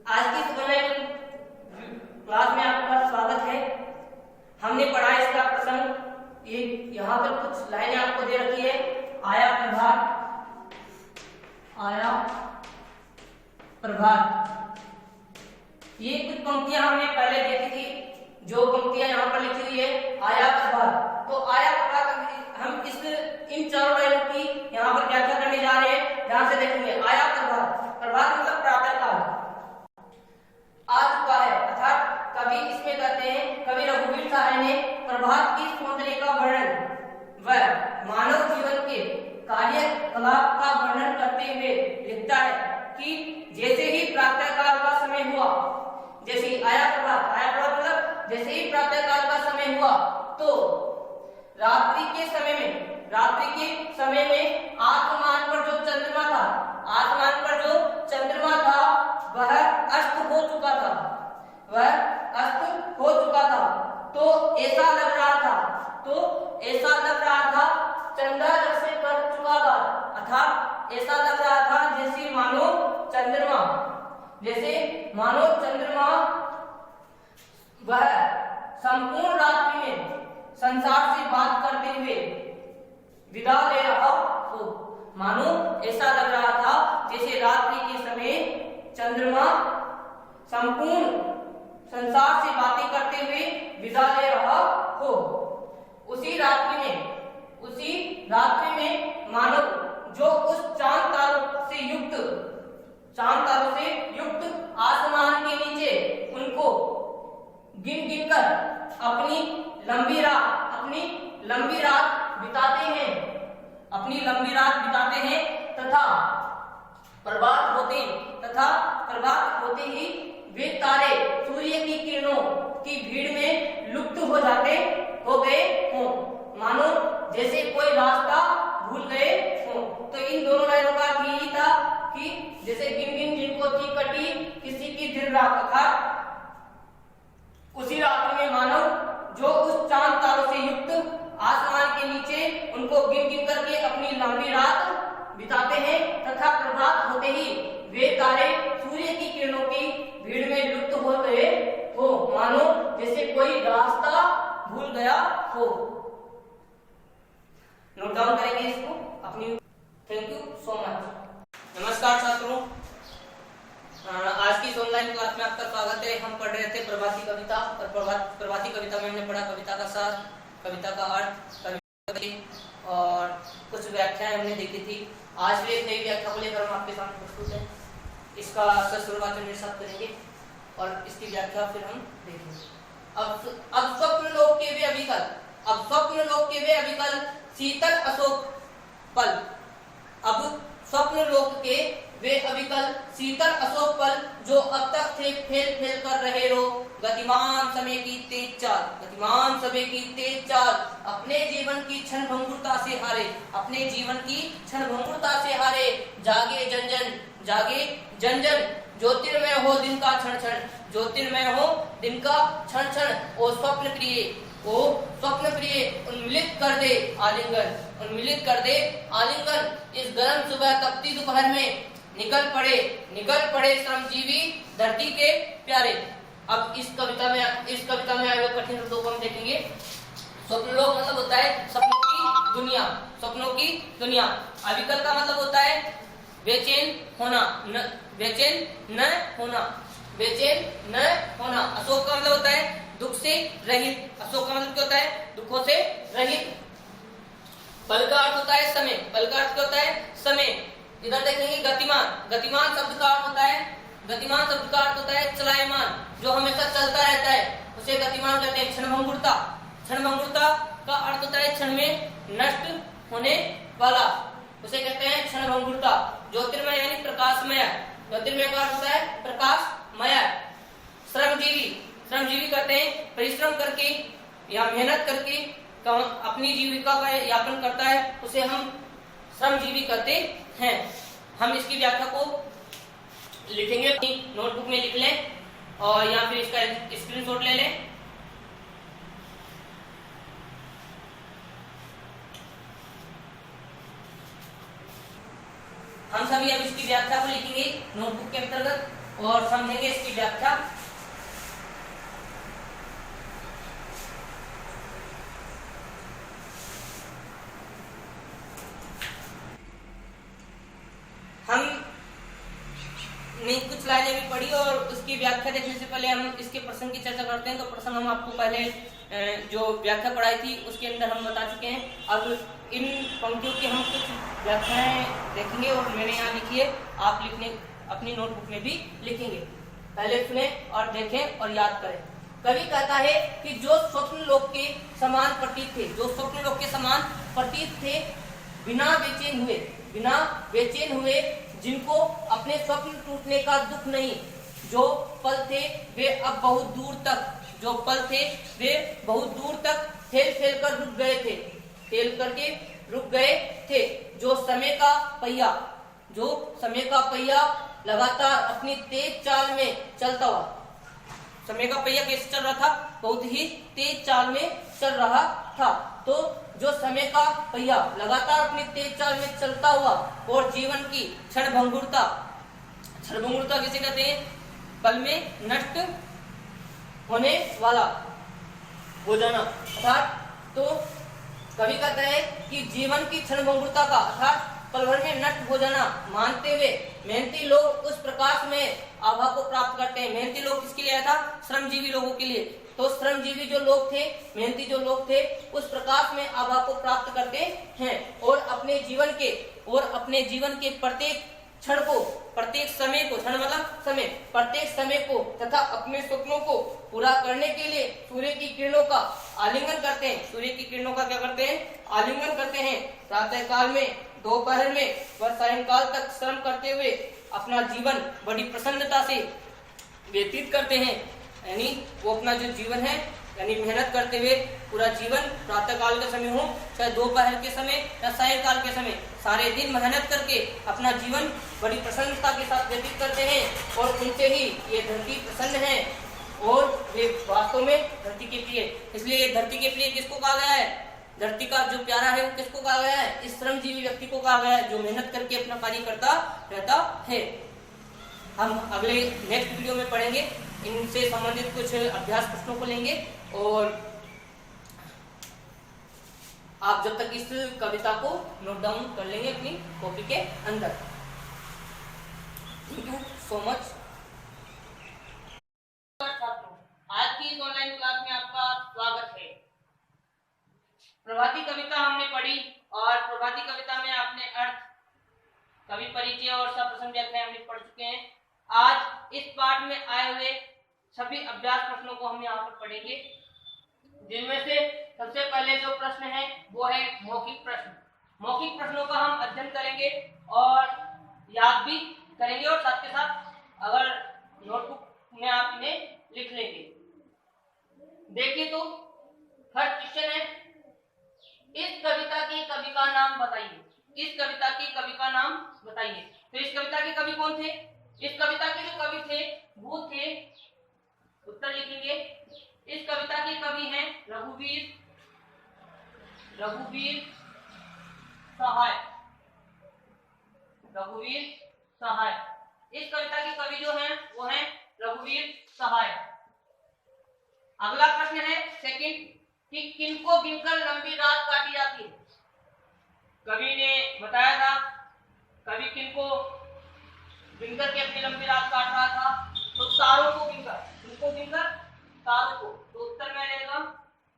आज की इस ऑनलाइन क्लास में आपका स्वागत है। हमने पढ़ा इसका प्रसंग। ये यहाँ पर कुछ लाइनें आपको दे रखी है। आया प्रभात, ये कुछ पंक्तियां हमने पहले देखी थी। जो पंक्तियां यहाँ पर लिखी हुई है आया प्रभात, तो आया प्रभात हम इन चारों लाइनों की यहाँ पर व्याख्या करने जा रहे हैं। ध्यान से देखेंगे। आया प्रभात मतलब प्रातः काल आ चुका है, अर्थात कवि इसमें कहते हैं, कवि रघुवीर सहाय ने प्रभात की सौंदर्य का वर्णन व मानव जीवन के कार्यकलाप का वर्णन करते हुए लिखता है कि जैसे ही प्रातः काल का समय हुआ, जैसे ही आया प्रभात मतलब जैसे ही प्रातः काल का समय हुआ, तो रात्रि के समय में आसमान पर जो चंद्रमा था वह अस्त हो चुका था। तो ऐसा लग रहा था चंद्रमा जैसे कर चुका था, अर्थात ऐसा लग रहा था जैसे मानो चंद्रमा वह संपूर्ण रात्रि में संसार से बात करते हुए विदा ले रहा हो। मानो ऐसा लग रहा था जैसे रात्रि के समय चंद्रमा संपूर्ण संसार से बातें करते हुए विदा ले रहा हो। उसी रात्रि में मानव जो उस चांद तारों से युक्त आसमान के नीचे उनको गिन कर अपनी लंबी रात बिताते हैं तथा प्रभात होते ही वे तारे सूर्य की किरणों की भीड़ में लुप्त हो गए हों, मानो जैसे कोई रास्ता भूल गए हों। तो इन दोनों लाइनों का अर्थ यही था कि जैसे गिन जिनको थी कटी किसी की दिल रात, अर्थात उसी रात्रि में मानव जो उस चांद तारों से युक्त आसमान के नीचे उनको गिन करके अपनी लंबी रात बिताते हैं तथा प्रभात होते ही वे तारे सूर्य की किरणों की भीड़ में लुप्त हो गए हो, मानो जैसे कोई रास्ता भूल गया हो। नोट डाउन करेंगे इसको अपनी। Thank you so much. नमस्कार छात्रों, आज की इस ऑनलाइन क्लास में आपका स्वागत है। हम पढ़ रहे थे प्रभाती कविता, और प्रभाती कविता में हमने पढ़ा कविता का सार, कविता का अर्थ, कविता और कुछ व्याख्याएं हमने देखी थी। आज भी एक नई व्याख्या को लेकर हम आपके सामने प्रस्तुत हैं। इसका सस्वाचन मेरे साथ करेंगे और इसकी व्याख्या फिर हम देखेंगे। अब स्वप्न लोक के वे अविकल शीतल अशोक पल। अब स्वप्न लोक के वे अविकल शीतल अशोक पल जो अब तक थे फेल कर रहे रो, गतिमान समय की तेज चाल, अपने जीवन की क्षण भंगुरता से हारे, जागे जन जन, ज्योतिर्मय हो दिन का क्षण क्षण, ओ स्वप्न प्रिय उन्मिलित कर दे आलिंगन, इस गर्म सुबह तपती दोपहर में निकल पड़े श्रमजीवी धरती के प्यारे। अब इस कविता में आए हुए कठिन शब्दों को हम देखेंगे। स्वप्नलोक मतलब होता है सपनों की दुनिया। अविकल का मतलब होता है बेचैन होना, बेचैन न होना। अशोक का मतलब होता है दुख से रहित। अशोक का मतलब क्या होता है? दुखों से रहित। पल का अर्थ होता है समय। पल का अर्थ क्या होता है? समय। इधर देखेंगे गतिमान शब्द का अर्थ होता है चलायमान, जो हमेशा चलता रहता है, उसे गतिमान कहते हैं। क्षणभंगुरता का अर्थ होता है क्षण में नष्ट होने वाला, उसे कहते हैं क्षणभंगुरता। ज्योतिर्मय यानी प्रकाशमय। ज्योतिर्मय का अर्थ होता है प्रकाशमय। श्रमजीवी कहते हैं परिश्रम करके या मेहनत करके अपनी जीविका का यापन करता है, उसे हम श्रमजीवी कहते हैं। हम इसकी व्याख्या को लिखेंगे, अपनी नोटबुक में लिख लें और या फिर इसका स्क्रीनशॉट ले लें। हम सभी अब इसकी व्याख्या को लिखेंगे नोटबुक के अंतर्गत और समझेंगे इसकी व्याख्या। हमने कुछ लाइनें भी पढ़ी और उसकी व्याख्या देखने से पहले हम इसके प्रसंग की चर्चा करते हैं। तो प्रसंग हम आपको पहले जो व्याख्या पढ़ाई थी उसके अंदर हम बता चुके हैं। अब इन पंक्तियों की हम कुछ व्याख्याएं देखेंगे और मैंने यहाँ लिखी है, आप अपनी नोटबुक में भी लिखेंगे। पहले सुने और देखें और याद करें। कवि कहता है कि जो स्वप्न लोक के समान प्रतीत थे, बिना बेचैन हुए, जिनको अपने स्वप्न टूटने का दुख नहीं, जो पल थे वे अब बहुत दूर तक ठेल कर रुक गए थे। जो समय का पहिया लगातार अपनी तेज चाल में चलता हुआ, समय का पहिया कैसे चल रहा था? बहुत ही तेज चाल में चल रहा था। तो जो समय का पहिया लगातार अपनी तेज चाल में चलता हुआ और जीवन की क्षणभंगुरता किसे कहते हैं? पल में नष्ट होने वाला हो जाना। अर्थात तो कवि कहते हैं कि जीवन की क्षणभंगुरता का अर्थात पल भर में नष्ट हो जाना मानते हुए मेहनती लोग उस प्रकाश में आभा को प्राप्त करते हैं। मेहनती लोग किसके लिए आया था? श्रमजीवी लोगों के लिए। तो श्रमजीवी जो लोग थे, मेहनती जो लोग थे, उस प्रकाश में आभा को प्राप्त करते हैं और अपने जीवन के प्रत्येक क्षण को, प्रत्येक समय को तथा अपने सपनों को पूरा करने के लिए सूर्य की किरणों का आलिंगन करते हैं। सूर्य की किरणों का क्या करते हैं? आलिंगन करते हैं। प्रातः काल में, दोपहर में व सायंकाल तक श्रम करते हुए अपना जीवन बड़ी प्रसन्नता से व्यतीत करते हैं। यानी वो अपना जो जीवन है, यानी मेहनत करते हुए पूरा जीवन, प्रातः काल के समय हो चाहे दोपहर के समय या सायंकाल के समय, सारे दिन मेहनत करके अपना जीवन बड़ी प्रसन्नता के साथ व्यतीत करते हैं और उनसे ही ये धरती प्रसन्न है और वे वास्तव में धरती के प्रिय। इसलिए ये धरती के प्रिय किसको कहा गया है? धरती का जो प्यारा है वो किसको कहा गया है? इस श्रमजीवी व्यक्ति को कहा गया है, जो मेहनत करके अपना कार्य करता रहता है। हम अगले नेक्स्ट वीडियो में पढ़ेंगे, इनसे संबंधित कुछ अभ्यास प्रश्नों को लेंगे और आप जब तक इस कविता को नोट डाउन कर लेंगे अपनी कॉपी के अंदर। Thank you so much. आज की इस ऑनलाइन क्लास में आपका स्वागत है। प्रभाती कविता हमने पढ़ी और प्रभाती कविता में आपने अर्थ, कवि परिचय और सप्रश्न व्याख्या हमने पढ़ चुके हैं। आज इस पाठ में आए हुए सभी अभ्यास प्रश्नों को हम यहाँ पर पढ़ेंगे, जिनमें से सबसे पहले जो प्रश्न है वो है मौखिक प्रश्न। मौखिक प्रश्नों का हम अध्ययन करेंगे और याद भी करेंगे और साथ के साथ अगर नोटबुक में आप इन्हें लिख लेंगे। देखिए तो फर्स्ट क्वेश्चन है, इस कविता के कवि का नाम बताइए। इस कविता के कवि का नाम बताइए। तो इस कविता के कवि कौन थे? इस कविता के जो कवि थे वो थे, उत्तर लिखेंगे, इस कविता के कवि हैं रघुवीर सहाय। रघुवीर सहाय। इस कविता के कवि जो हैं वो हैं रघुवीर सहाय। अगला प्रश्न है सेकंड कि किनको गिनकर लंबी रात काटी जाती है। कवि ने बताया था कवि किनको गिनकर के अपनी लंबी रात काट रहा था, तो तारों को गिनकर। किनको गिनकर? तारों को। तो उत्तर में रहेगा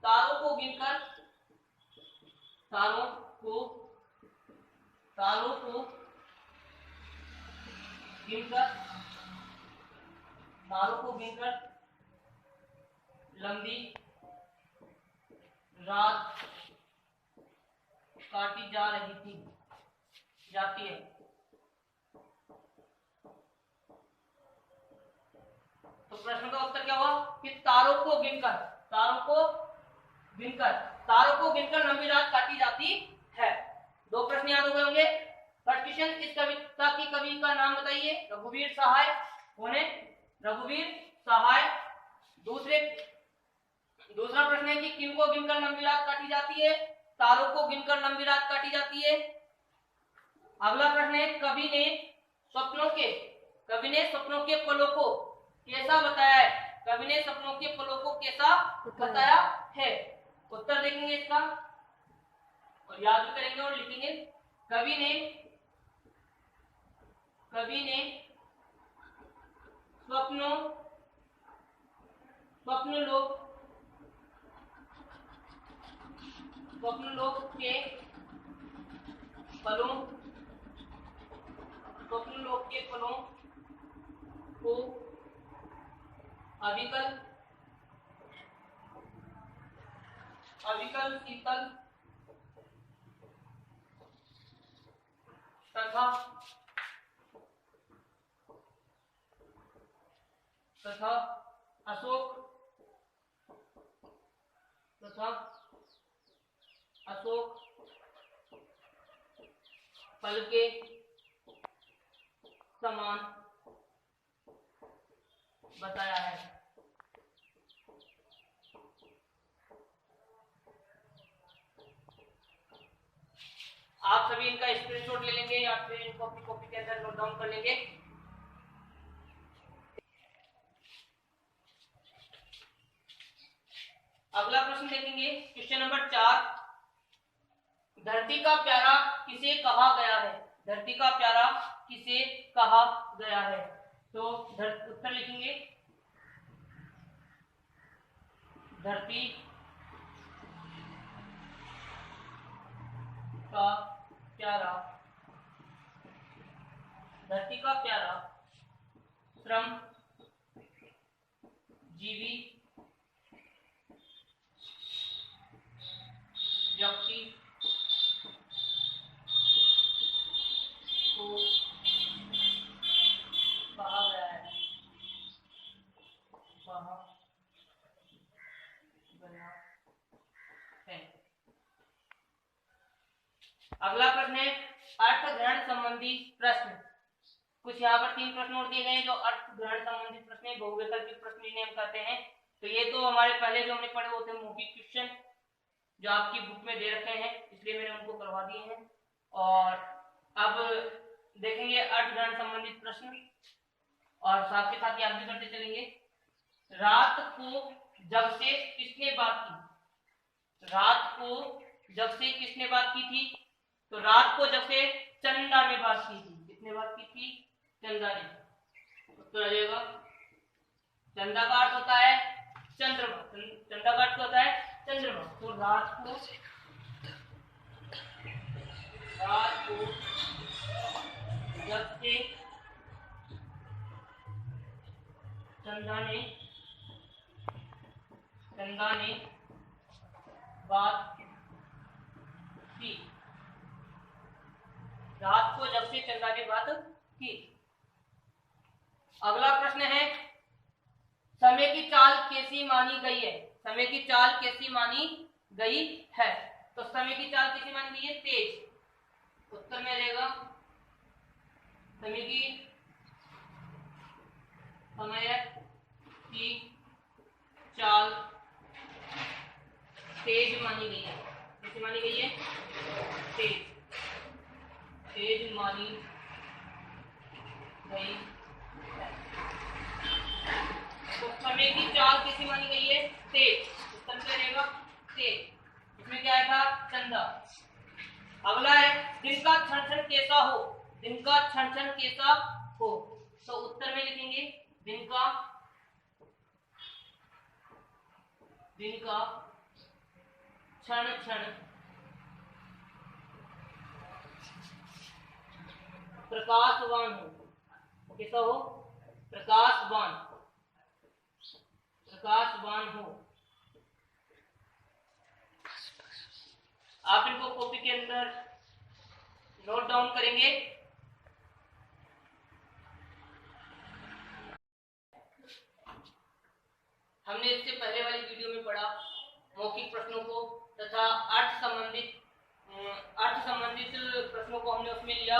तारों को गिनकर, तारों को गिनकर, तारों को गिनकर लंबी रात काटी जाती है। तो प्रश्न का उत्तर क्या हुआ कि तारों को गिनकर लंबी रात काटी जाती है। दो प्रश्न याद हो गए होंगे। फर्स्ट क्वेश्चन, इस कविता की कवि का नाम बताइए। रघुवीर सहाय। कौन है? रघुवीर सहाय। दूसरा प्रश्न है कि किनको गिनकर लंबी रात काटी जाती है। तारों को गिनकर लंबी रात काटी जाती है। अगला प्रश्न है कवि ने स्वप्नों के पलों को कैसा बताया है। कवि ने सपनों के पलों को कैसा बताया है। उत्तर देखेंगे इसका और याद भी करेंगे और लिखेंगे। कवि ने स्वप्नलोक के पलों को अविकल शीतल तथा अशोक फल के समान बताया है। आप सभी इनका स्क्रीनशॉट ले लेंगे या फिर इनको अपनी कॉपी के अंदर नोट डाउन कर लेंगे। अगला प्रश्न देखेंगे क्वेश्चन नंबर 4। धरती का प्यारा किसे कहा गया है। धरती का प्यारा किसे कहा गया है। तो उत्तर लिखेंगे धरती का प्यारा श्रम जीवी व्यक्ति को कहा गया है। अगला प्रश्न है अर्थ ग्रहण संबंधी प्रश्न। कुछ यहाँ पर 3 प्रश्न और दिए गए हैं जो अर्थ ग्रहण संबंधित प्रश्न है, बहुविकल्पिक प्रश्न इन्हें हम कहते हैं। तो ये तो हमारे पहले जो हमने पढ़े वो थे मौखिक क्वेश्चन जो आपकी बुक में दे रखे हैं, इसलिए मैंने उनको करवा दिए हैं। और अब देखेंगे अर्थ ग्रहण संबंधित प्रश्न और साथ के साथ याद भी करते चलेंगे। रात को जब से किसने बात की। रात को जब से किसने बात की थी। तो रात को जब से चंदा ने बात की थी। किसने बात की थी? चंदा ने। उत्तर आ जाएगा चंदा का अर्थ होता है चंद्रमा। चंदा का अर्थ होता है चंद्रमा। तो रात को जब से चंदा ने बात की। रात को जब से चंदा ने बात की। अगला प्रश्न है समय की चाल कैसी मानी गई है। समय की चाल कैसी मानी गई है। तो समय की चाल कैसी मानी गई है? तेज। उत्तर में रहेगा समय की चाल तेज मानी गई है। कैसी मानी गई है? तेज मानी गई है। तो समय की चाल कैसी मानी गई है? तेज। उत्तर क्या रहेगा? तेज। इसमें क्या आया था? चंदा। अगला है दिन का क्षण क्षण कैसा हो। दिन का क्षण क्षण कैसा हो, तो उत्तर में लिखेंगे दिन का क्षण क्षण प्रकाशवान हो। कैसा हो? प्रकाशवान हो। आप इनको कॉपी के अंदर नोट डाउन करेंगे। हमने इससे पहले वाली वीडियो में पढ़ा मौखिक प्रश्नों को तथा अर्थ संबंधित प्रश्नों को हमने उसमें लिया,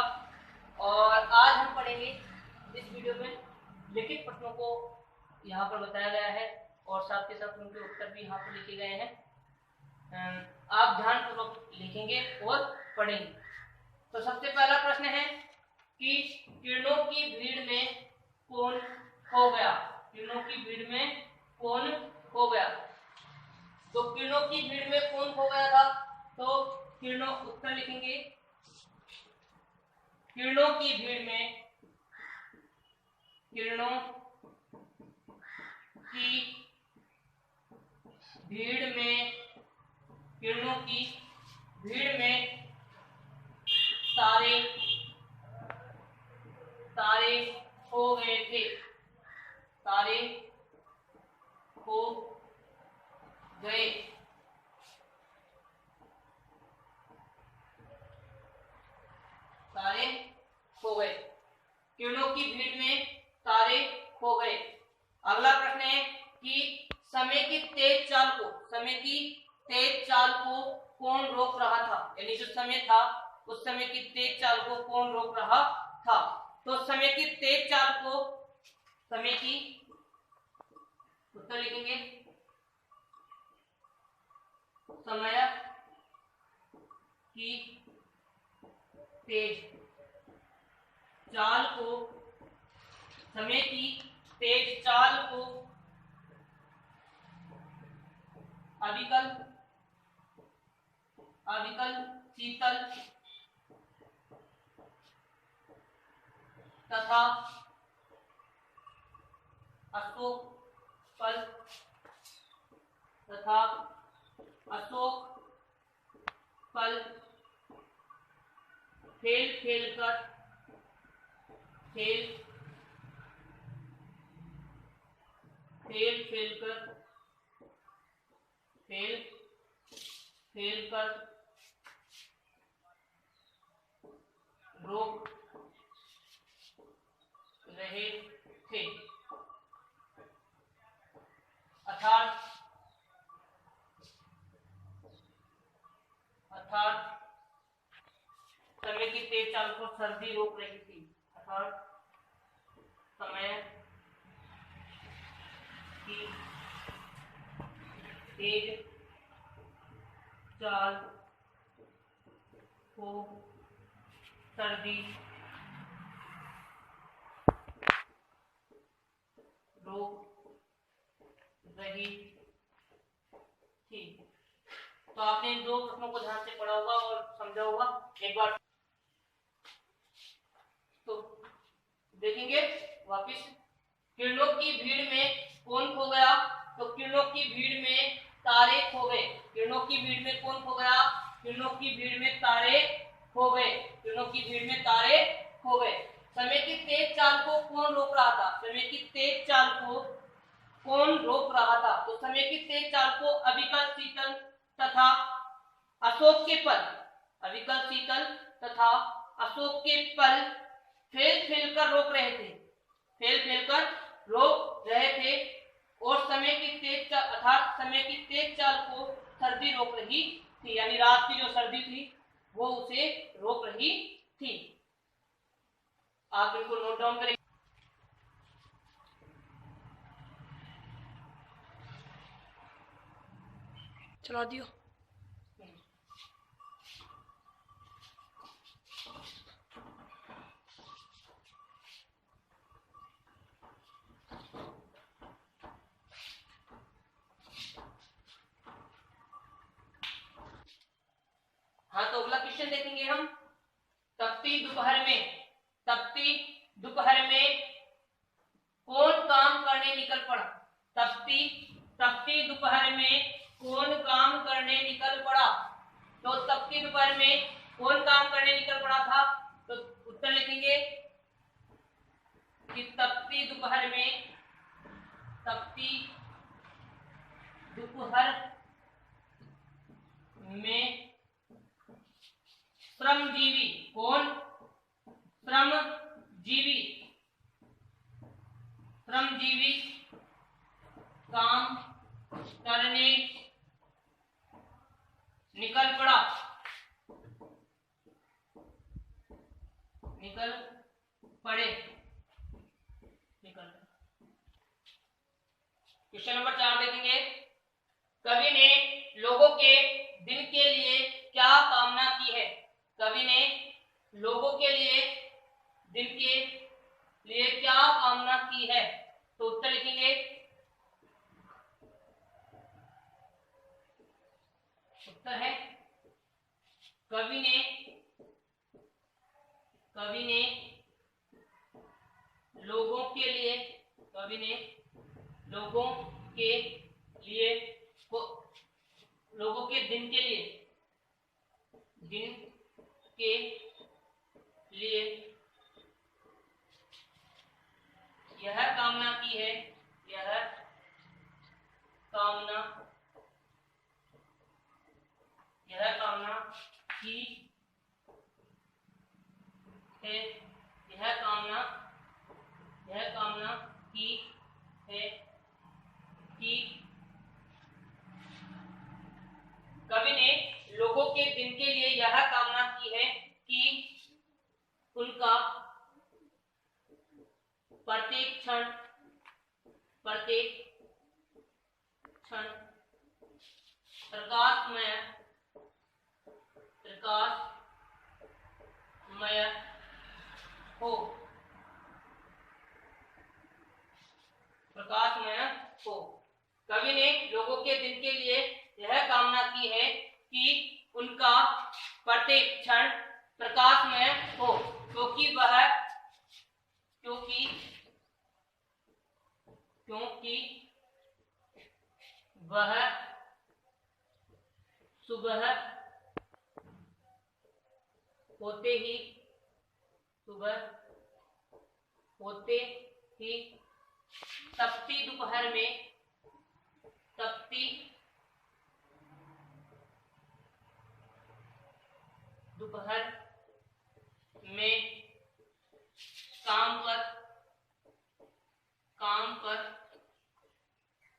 और आज हम पढ़ेंगे इस वीडियो में लिखित प्रश्नों को यहाँ पर बताया गया है और साथ के साथ उनके उत्तर भी यहाँ पर लिखे गए हैं। आप ध्यानपूर्वक लिखेंगे और पढ़ेंगे। तो सबसे पहला प्रश्न है कि किरणों की भीड़ में कौन खो गया। किरणों की भीड़ में कौन खो गया। तो किरणों की भीड़ में कौन खो गया था, तो किरणों, उत्तर लिखेंगे किरणों की भीड़ में, किरणों की भीड़ में, किरणों की भीड़ में तारे खो गए थे। तारे खो गए। तारे खो गए। किरणों की भीड़ में तारे खो गए। अगला प्रश्न है कि समय की तेज चाल को कौन रोक रहा था। यानी जो समय था उस समय की तेज चाल को कौन रोक रहा था। तो समय की तेज चाल को, समय की, उत्तर लिखेंगे समय की तेज चाल को, समय की तेज चाल को अविकल शीतल तथा अशोक फल फेल कर रोक रहे थे। अर्थात समय की तेज चाल को सर्दी रोक रही थी। अर्थात समय की तेज चाल को सर्दी रोक रही थी। तो आपने इन दो प्रश्नों को ध्यान से पढ़ा होगा और समझा होगा। एक बार तो देखेंगे वापिस। किरणों की भीड़ में कौन खो गया, तो किरणों की भीड़ में तारे खो गए। किरणों की भीड़ में कौन खो गया, किरणों की भीड़ में तारे खो गए। किरणों की भीड़ में तारे खो गए। समय की तेज चाल को कौन रोक रहा था, समय की तेज चाल को कौन रोक रहा था। तो समय की तेज चाल को अविकल शीतल तथा अशोक के पल, अविकल शीतल तथा अशोक के पल फेल कर रोक रहे थे। फेल कर रोक रहे थे। और समय की तेज चाल, अर्थात समय की तेज चाल को सर्दी रोक रही थी। यानी रात की जो सर्दी थी वो उसे रोक रही थी। आप इनको नोट डाउन करें। चला दियो। तपती दोपहर में कौन काम करने निकल पड़ा। तपती दोपहर में कौन काम करने निकल पड़ा। तो तपती दोपहर में कौन काम करने निकल पड़ा था, तो उत्तर लिखेंगे कि तपती दोपहर में श्रमजीवी कौन, श्रमजीवी काम करने निकल पड़ा। क्वेश्चन नंबर 4 देखेंगे। कवि ने लोगों के दिन के लिए क्या कामना की है। कवि ने लोगों के लिए दिन के लिए क्या कामना की है, तो उत्तर लिखेंगे। उत्तर है कवि ने लोगों के लिए लोगों के दिन के लिए यह कामना की है। यह कामना की है। कि कवि ने लोगों के दिन के लिए यह कामना की है कि उनका प्रत्येक क्षण प्रकाशमय हो। कवि ने लोगों के दिन के लिए यह कामना की है कि उनका प्रत्येक क्षण प्रकाशमय हो, क्योंकि वह सुबह होते ही तपती दोपहर में काम पर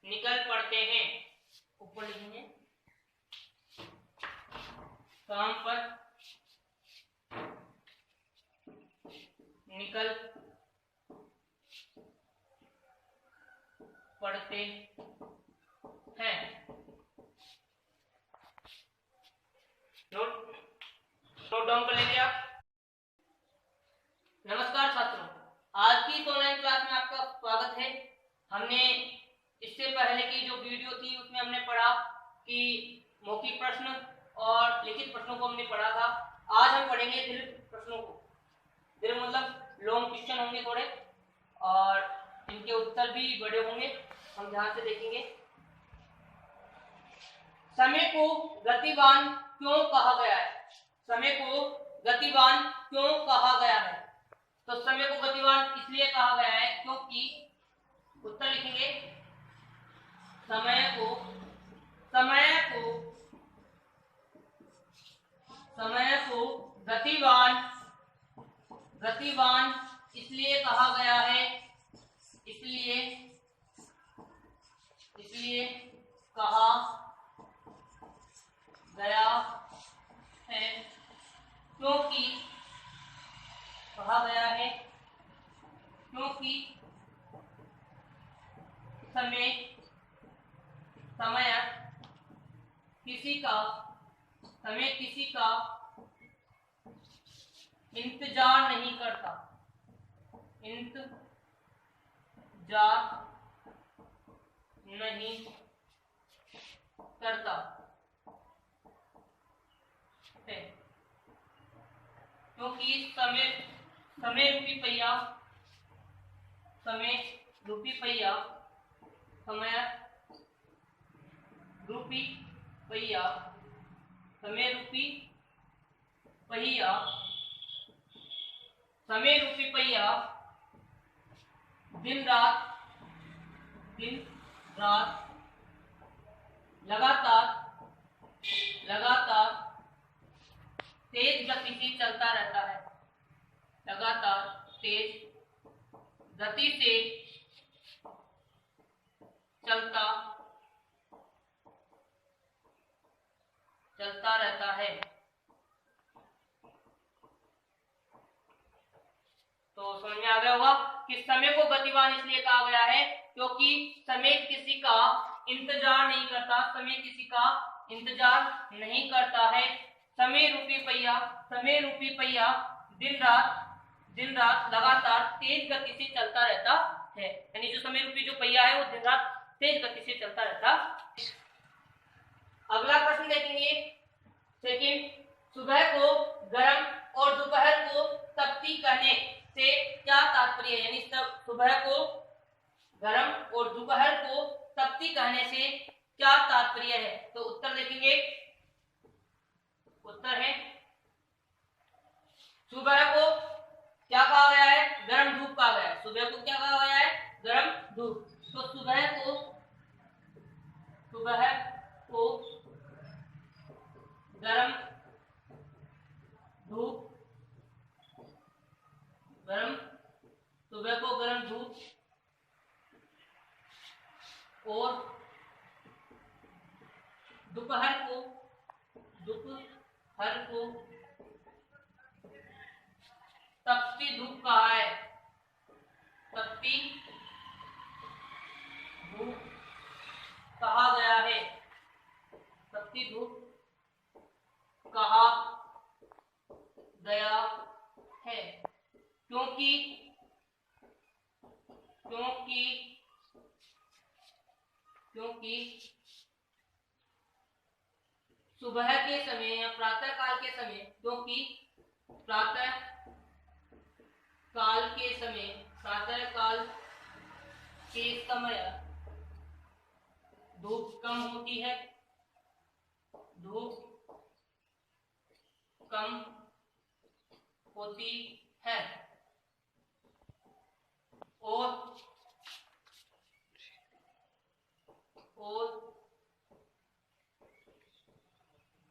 निकल पड़ते हैं। ऊपर लिखेंगे काम पर निकल पड़ते हैं। नोट डाउन कर लीजिए आप। नमस्कार छात्रों, आज की इस ऑनलाइन क्लास में आपका स्वागत है। हमने इससे पहले की जो वीडियो थी उसमें हमने पढ़ा कि मौखिक प्रश्न और लिखित प्रश्नों को हमने पढ़ा था। आज हम पढ़ेंगे दीर्घ प्रश्नों को। दीर्घ मतलब लॉन्ग क्वेश्चन होंगे थोड़े, और इनके उत्तर भी बड़े होंगे। हम ध्यान से देखेंगे। समय को गतिवान क्यों कहा गया है। समय को गतिवान क्यों कहा गया है, तो समय को गतिवान इसलिए कहा गया है क्योंकि, उत्तर लिखेंगे, समय को गतिवान इसलिए कहा गया है, इसलिए कहा गया है क्योंकि समय किसी का इंतजार नहीं करता। क्योंकि समय समय रूपी पहिया समय रूपी पहिया समय रूपी पहिया समय रूपी पहिया समय रूपी पहिया दिन रात लगातार तेज गति से चलता रहता है। लगातार तेज गति से चलता रहता है। तो समझ में आ गया होगा कि समय को गतिवान इसलिए कहा गया है क्योंकि समय किसी का इंतजार नहीं करता, समय किसी का इंतजार नहीं करता है। समय रूपी पहिया दिन रात लगातार तेज गति से चलता रहता है। यानी जो समय रूपी जो पहिया है वो दिन रात तेज गति से चलता रहता है। अगला प्रश्न देखेंगे सेकंड, सुबह को गर्म और दोपहर को तपती कहने से क्या तात्पर्य है? यानी सुबह को गर्म और दोपहर को तपती कहने से क्या तात्पर्य है? तो उत्तर देखेंगे। उत्तर है सुबह को क्या कहा गया है? गर्म धूप कहा गया है। सुबह को क्या कहा गया है? गर्म धूप। तो सुबह को गर्म धूप सुबह को गर्म धूप और दोपहर को तपती धूप कहा है। तपती धूप कहा गया है। तपती धूप कहा गया है क्योंकि सुबह के समय या प्रातः काल के समय, क्योंकि प्रातः काल के समय धूप कम होती है।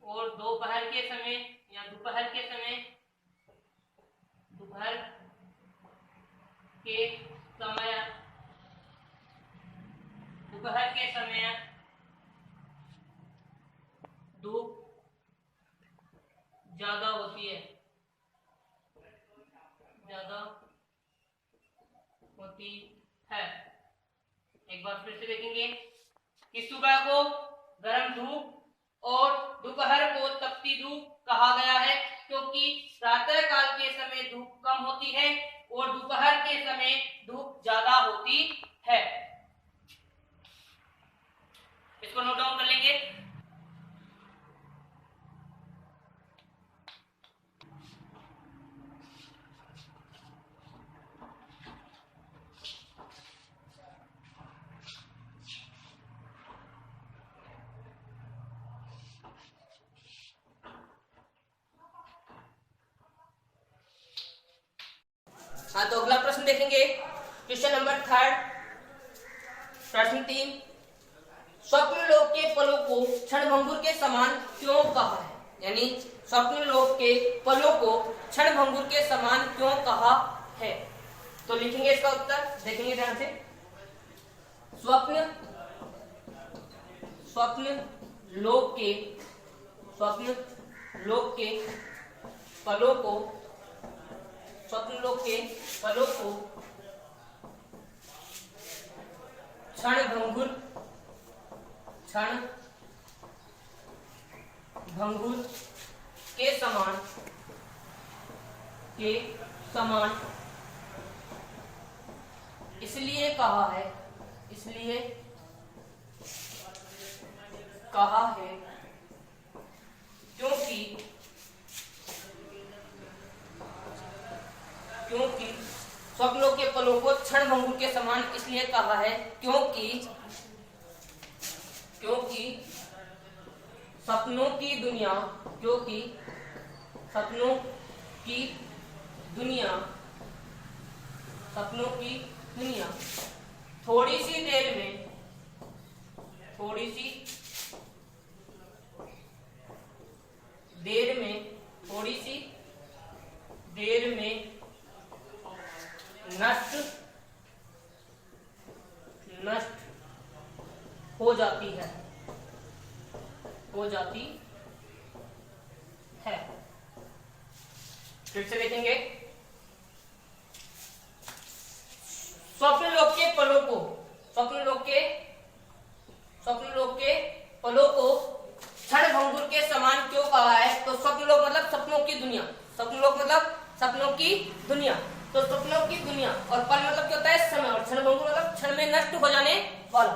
और दोपहर के समय या दोपहर के समय धूप ज्यादा होती है। एक बार फिर से देखेंगे कि सुबह को गर्म धूप और दोपहर को तपती धूप कहा गया है क्योंकि प्रातः काल के समय धूप कम होती है और दोपहर के समय धूप ज्यादा होती है। इसको नोट डाउन कर लेंगे। हाँ, तो अगला प्रश्न देखेंगे क्वेश्चन नंबर 3, प्रश्न 3, स्वप्न लोक के पलों को क्षणभंगुर के समान क्यों कहा है? यानी स्वप्न लोक के पलों को क्षणभंगुर के समान क्यों कहा है? तो लिखेंगे इसका उत्तर, देखेंगे ध्यान से। स्वप्न लोक के पलों को क्षणभंगुर के समान इसलिए कहा है क्योंकि स्वप्नों के पलों को क्षण भंगुर के समान इसलिए कहा है क्योंकि सपनों की दुनिया थोड़ी सी देर में नष्ट हो जाती है फिर से देखेंगे। स्वप्नलोक के पलों को क्षण भंगुर के समान क्यों कहा है? तो स्वप्नलोक मतलब सपनों की दुनिया, तो सपनों की दुनिया और पल मतलब क्या होता है? समय, और क्षण भंगुर मतलब क्षण में नष्ट हो जाने वाला।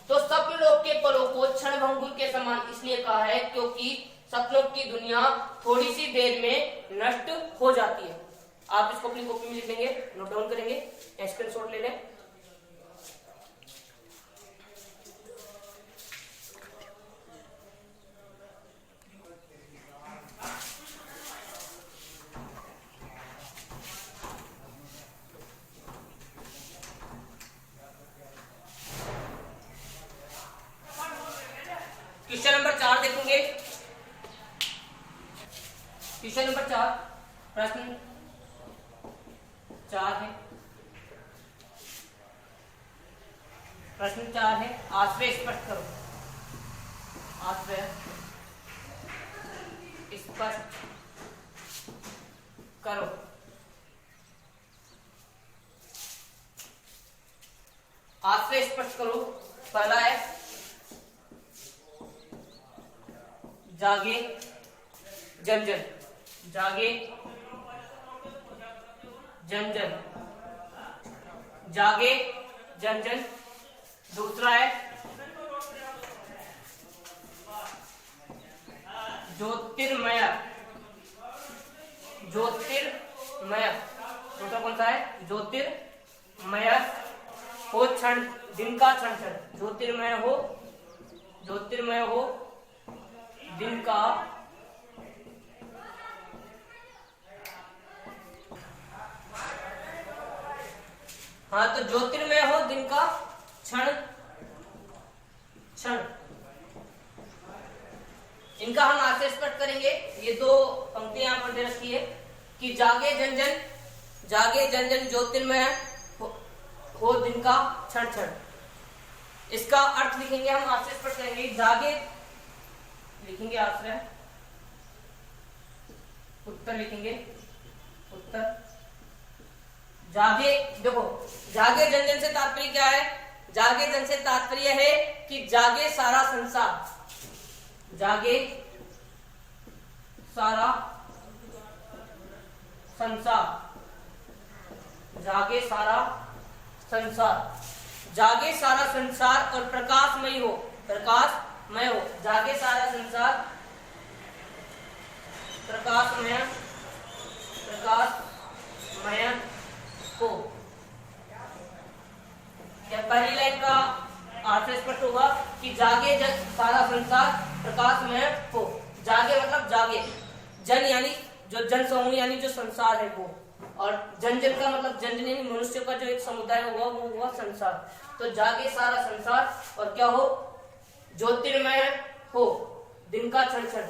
तो स्वप्नलोक के पलों को क्षण भंगुर के समान इसलिए कहा है क्योंकि सपनों की दुनिया थोड़ी सी देर में नष्ट हो जाती है। आप इसको अपनी कॉपी में लिख लेंगे, नोट डाउन करेंगे, स्क्रीनशॉट ले लें। क्वेश्चन नंबर 4 देखेंगे। क्वेश्चन नंबर 4, प्रश्न 4 है। प्रश्न 4 है, आश्रय स्पष्ट करो। आश्रय स्पष्ट करो। आश्रय स्पष्ट करो। पहला है जागे जन जन, जागे जन जन, जागे जन जन। दूसरा है ज्योतिर्मय, ज्योतिर्मय। दूसरा कौन सा है? ज्योतिर्मय हो क्षण, दिन का क्षण क्षण, ज्योतिर्मय हो दिन का हाँ, तो ज्योतिर्मय हो दिन का क्षण क्षण। इनका हम आशय स्पष्ट करेंगे। ये दो पंक्तियां यहां पर दे रखी है कि जागे जन जन ज्योतिर्मय हो दिन का क्षण क्षण। इसका अर्थ लिखेंगे हम, आशय स्पष्ट करेंगे। जागे लिखेंगे आश्रय, उत्तर लिखेंगे उत्तर। जागे, देखो जागे जन जन से तात्पर्य क्या है? जागे जन से तात्पर्य है कि जागे सारा संसार, जागे सारा संसार, जागे सारा संसार, जागे सारा संसार और प्रकाशमय हो, प्रकाशमय हो। जागे सारा संसार प्रकाशमय हो। या पहली लाइन का अर्थ स्पष्ट होगा कि जागे सारा संसार प्रकाशमय हो। जागे मतलब जागे, जन यानी जो जन समूह यानी जो संसार है वो, और जन जन का मतलब जन जन यानी मनुष्य का जो एक समुदाय होगा वो हुआ संसार। तो जागे सारा संसार और क्या हो? ज्योतिर्मय हो दिन का क्षण क्षण,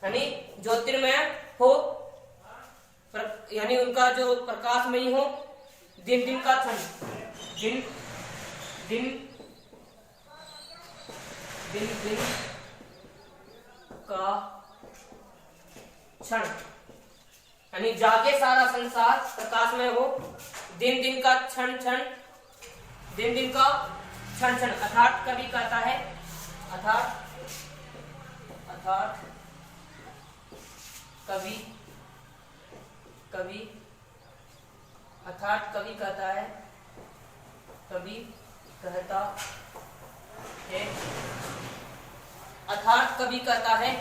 यानी ज्योतिर्मय हो यानी उनका जो प्रकाशमयी हो दिन दिन का क्षण, दिन दिन दिन दिन का क्षण, यानी जागे सारा संसार प्रकाशमय हो दिन दिन का क्षण क्षण, दिन दिन का क्षण क्षण। अर्थात कवि कहता है, अर्थात कवि कहता है, कवि कहता है, अर्थात कवि कहता है,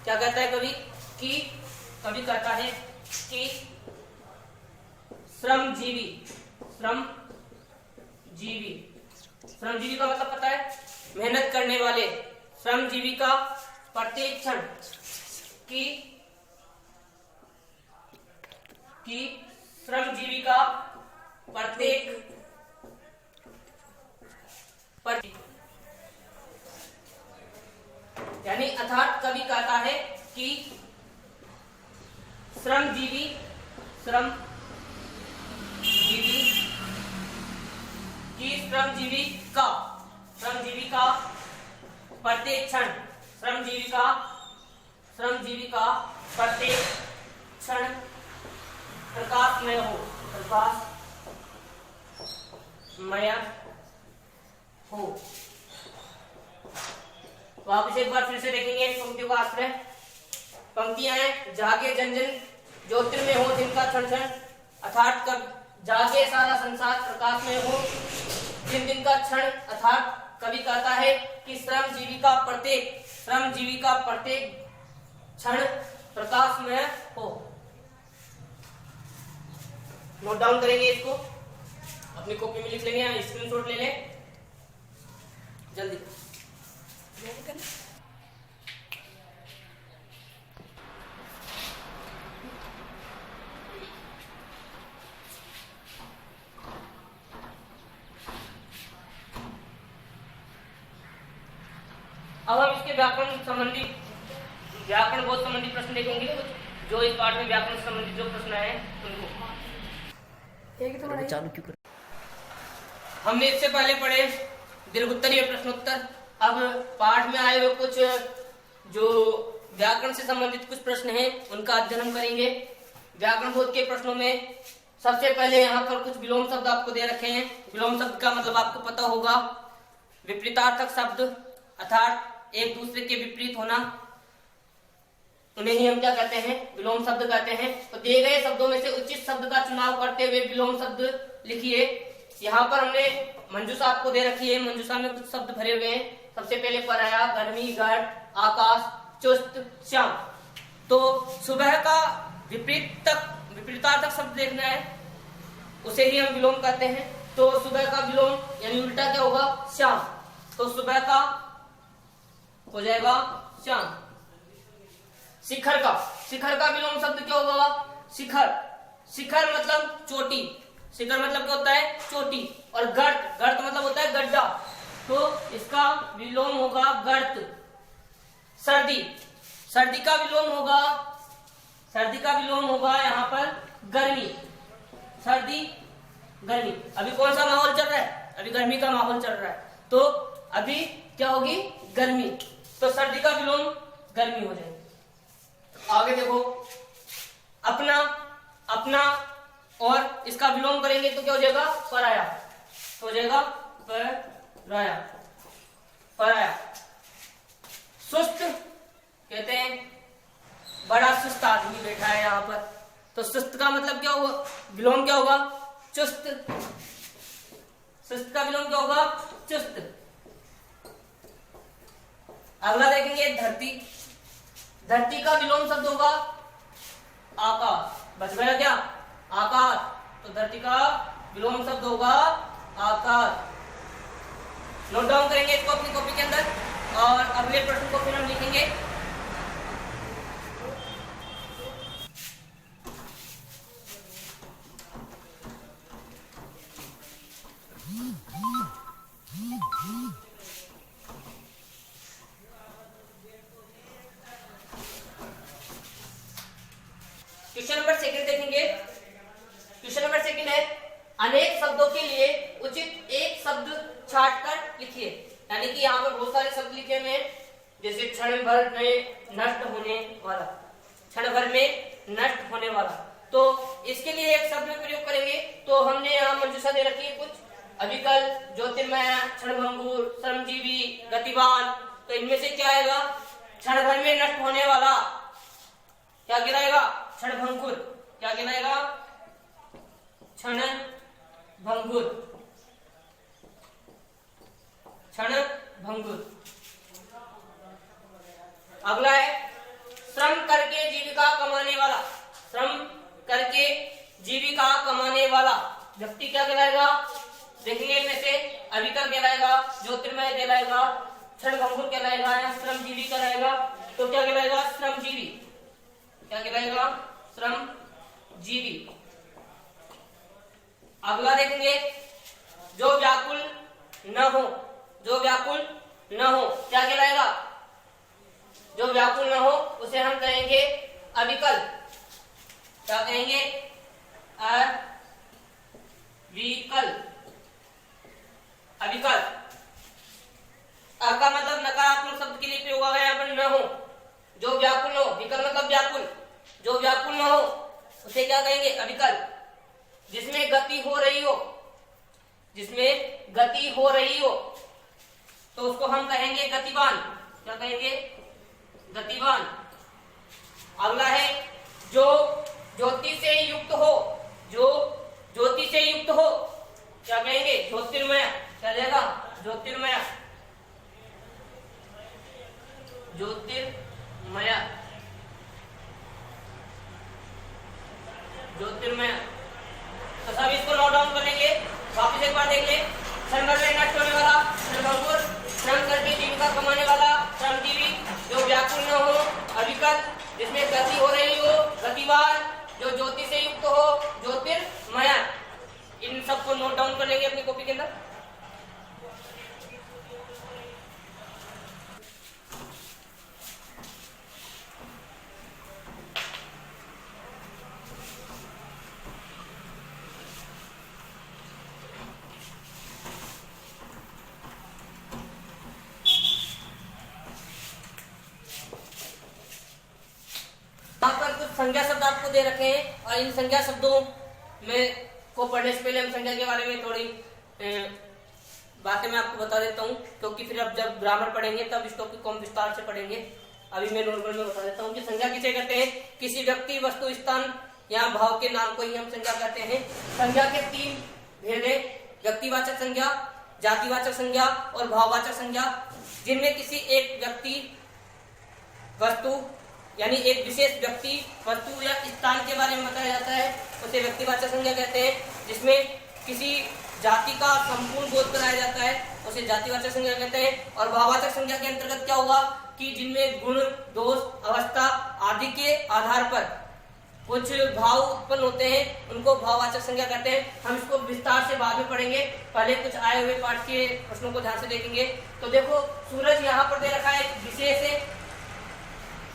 क्या कहता है कवि? कि कवि कहता है कि श्रमजीवी, श्रमजीवी, श्रमजीवी का मतलब पता है, मेहनत करने वाले। श्रमजीवी का प्रत्येक क्षण की श्रमजीवी का प्रत्येक यानी अर्थात कवि कहता है कि श्रमजीवी श्रमजीवी का प्रत्येक क्षण, श्रमजीवी का प्रत्येक क्षण प्रकाशमय हो। वापस एक बार फिर से देखेंगे इन पंक्तियों का आश्रय। पंक्तियां हैं, जागे जन जन ज्योतिर्मय हो दिन का क्षण क्षण, अर्थात कब जागे सारा संसार प्रकाशमय हो दिन दिन का क्षण, अर्थात कवि कहता है कि श्रमजीवी का प्रत्येक क्षण प्रकाशमय हो। नोट डाउन करेंगे इसको, अपनी कॉपी में लिख लेंगे या स्क्रीनशॉट ले लें जल्दी। अब हम इसके व्याकरण बोध संबंधी प्रश्न देखेंगे, जो इस पाठ में व्याकरण संबंधी जो प्रश्न है उनको चालू क्यों कर। हमने इससे पहले पढ़े दीर्घोत्तरीय प्रश्नोत्तर। अब पाठ में आए हुए कुछ जो व्याकरण से संबंधित कुछ प्रश्न हैं उनका अध्ययन हम करेंगे। व्याकरण बोध के प्रश्नों में सबसे पहले यहाँ पर कुछ विलोम शब्द आपको दे रखे हैं। विलोम शब्द का मतलब आपको पता होगा, विपरीतार्थक शब्द अर्थात एक दूसरे के विपरीत होना, उन्हें ही हम क्या कहते हैं, विलोम शब्द कहते हैं। तो दिए गए शब्दों में से उचित शब्द का चुनाव करते हुए विलोम शब्द लिखिए। यहाँ पर हमने मंजूषा आपको दे रखी है, मंजूषा में कुछ शब्द भरे हुए हैं। सबसे पहले पराया, गर्मी, घट, आकाश, चुस्त, श्याम। तो सुबह का विपरीतार्थक शब्द देखना है, उसे ही हम विलोम कहते हैं। तो सुबह का विलोम यानी उल्टा क्या होगा, श्याम। तो सुबह का हो जाएगा श्याम। शिखर का विलोम शब्द क्या होगा, शिखर मतलब चोटी, शिखर मतलब क्या होता है, चोटी। और गर्त मतलब होता है गड्ढा, तो इसका विलोम होगा गर्त। सर्दी का विलोम होगा यहाँ पर गर्मी, सर्दी गर्मी। अभी कौन सा माहौल चल रहा है, अभी गर्मी का माहौल चल रहा है, तो अभी क्या होगी, गर्मी। तो सर्दी का विलोम गर्मी हो जाएगी। आगे देखो, अपना और इसका विलोम करेंगे तो क्या हो जाएगा, पराया। तो हो जाएगा पराया। सुस्त कहते हैं बड़ा सुस्त आदमी बैठा है यहाँ पर, तो सुस्त का मतलब क्या होगा, विलोम क्या होगा, चुस्त। सुस्त का विलोम क्या होगा, चुस्त। अगला देखेंगे धरती का विलोम शब्द होगा आकाश। बच गया क्या, आकाश। तो धरती का विलोम शब्द होगा आकाश। नोट डाउन करेंगे इसको अपनी कॉपी के अंदर और अगले प्रश्न को फिर हम लिखेंगे। क्वेश्चन नंबर सेकंड देखेंगे। क्वेश्चन नंबर सेकंड है, अनेक शब्दों के लिए उचित एक शब्द छांटकर लिखिए। यानी कि यहाँ पर बहुत सारे शब्द लिखे हुए हैं, जैसे क्षण भर में नष्ट होने वाला, तो इसके लिए एक शब्द में प्रयोग करेंगे। तो हमने यहाँ मंजूषा दे रखी है कुछ, अविकल, ज्योतिर्मय, क्षणभंगुर, श्रमजीवी, गतिवान। तो इनमें से क्या आएगा, क्षण भर में नष्ट होने वाला क्या गिराएगा, क्षणभंगुर। क्या गिराएगा, क्षणभंगुर। अगला है श्रम करके जीविका कमाने वाला। श्रम करके जीविका कमाने वाला व्यक्ति क्या कहलाएगा? देखेंगे इनमें से अविकल कहलाएगा, ज्योतिर्मय कहलाएगा, क्षणभंगुर कहलाएगा या श्रमजीवी कहलाएगा। तो क्या कहलाएगा? श्रमजीवी। क्या कहलाएगा? श्रमजीवी। अगला देखेंगे, जो व्याकुल न हो, जो व्याकुल न हो क्या कहलाएगा? जो व्याकुल न हो उसे हम कहेंगे अविकल। क्या कहेंगे? अविकल। अविकल का मतलब नकारात्मक शब्द के लिए प्रयोग हुआ है यहाँ पर, न हो। जो व्याकुल न हो, विकल मतलब व्याकुल, जो व्याकुल न हो उसे क्या कहेंगे? अविकल। जिसमें गति हो रही हो, जिसमें गति हो रही हो तो उसको हम कहेंगे गतिवान। क्या कहेंगे? गतिवान। अगला है, जो ज्योति से युक्त हो, जो ज्योति से युक्त हो क्या कहेंगे? ज्योतिर्मय। क्या रहेगा? ज्योतिर्मय। ज्योतिर्मय। ज्योतिर्मय। तो सब इसको नोट डाउन कर लेंगे, वापिस एक बार देख ले। श्रम करके नष्ट होने वाला, श्रमभंगुर, श्रम करके जीविका कमाने वाला, श्रमजीवी, जो व्याकुल न हो, अविकल, जिसमें गति हो रही हो, गतिवान, जो ज्योति से युक्त हो, ज्योतिर्मय। इन सबको नोट डाउन कर लेंगे अपनी कॉपी के अंदर। यहाँ पर कुछ संज्ञा शब्द आपको दे रखे हैं और इन संज्ञा शब्दों में को पढ़ने से पहले हम संज्ञा के बारे में थोड़ी बातें मैं आपको बता देता हूँ, क्योंकि फिर अब जब ग्रामर पढ़ेंगे तब इस टॉपिक को हम विस्तार से पढ़ेंगे। अभी मैं नॉर्मल में बता देता हूँ कि संज्ञा किसे कहते हैं। किसी व्यक्ति, वस्तु, स्थान या भाव के नाम को ही हम संज्ञा कहते हैं। संज्ञा के तीन भेद है, व्यक्तिवाचक संज्ञा, जातिवाचक संज्ञा और भाववाचक संज्ञा, जिनमें किसी एक व्यक्ति, वस्तु यानी एक विशेष व्यक्ति, वस्तु या स्थान के बारे में बताया जाता है, उसे व्यक्तिवाचक संज्ञा कहते हैं। जिसमें किसी जाति का संपूर्ण बोध कराया जाता है, उसे जातिवाचक संज्ञा कहते हैं। और भाववाचक संज्ञा के अंतर्गत क्या होगा कि जिनमें गुण, दोष, अवस्था आदि के आधार पर कुछ भाव उत्पन्न होते हैं, उनको भाववाचक संज्ञा कहते हैं। हम इसको विस्तार से बाद में पढ़ेंगे, पहले कुछ आए हुए पाठ के प्रश्नों को ध्यान से देखेंगे। तो देखो, सूरज यहाँ पर दे रखा है, विशेष है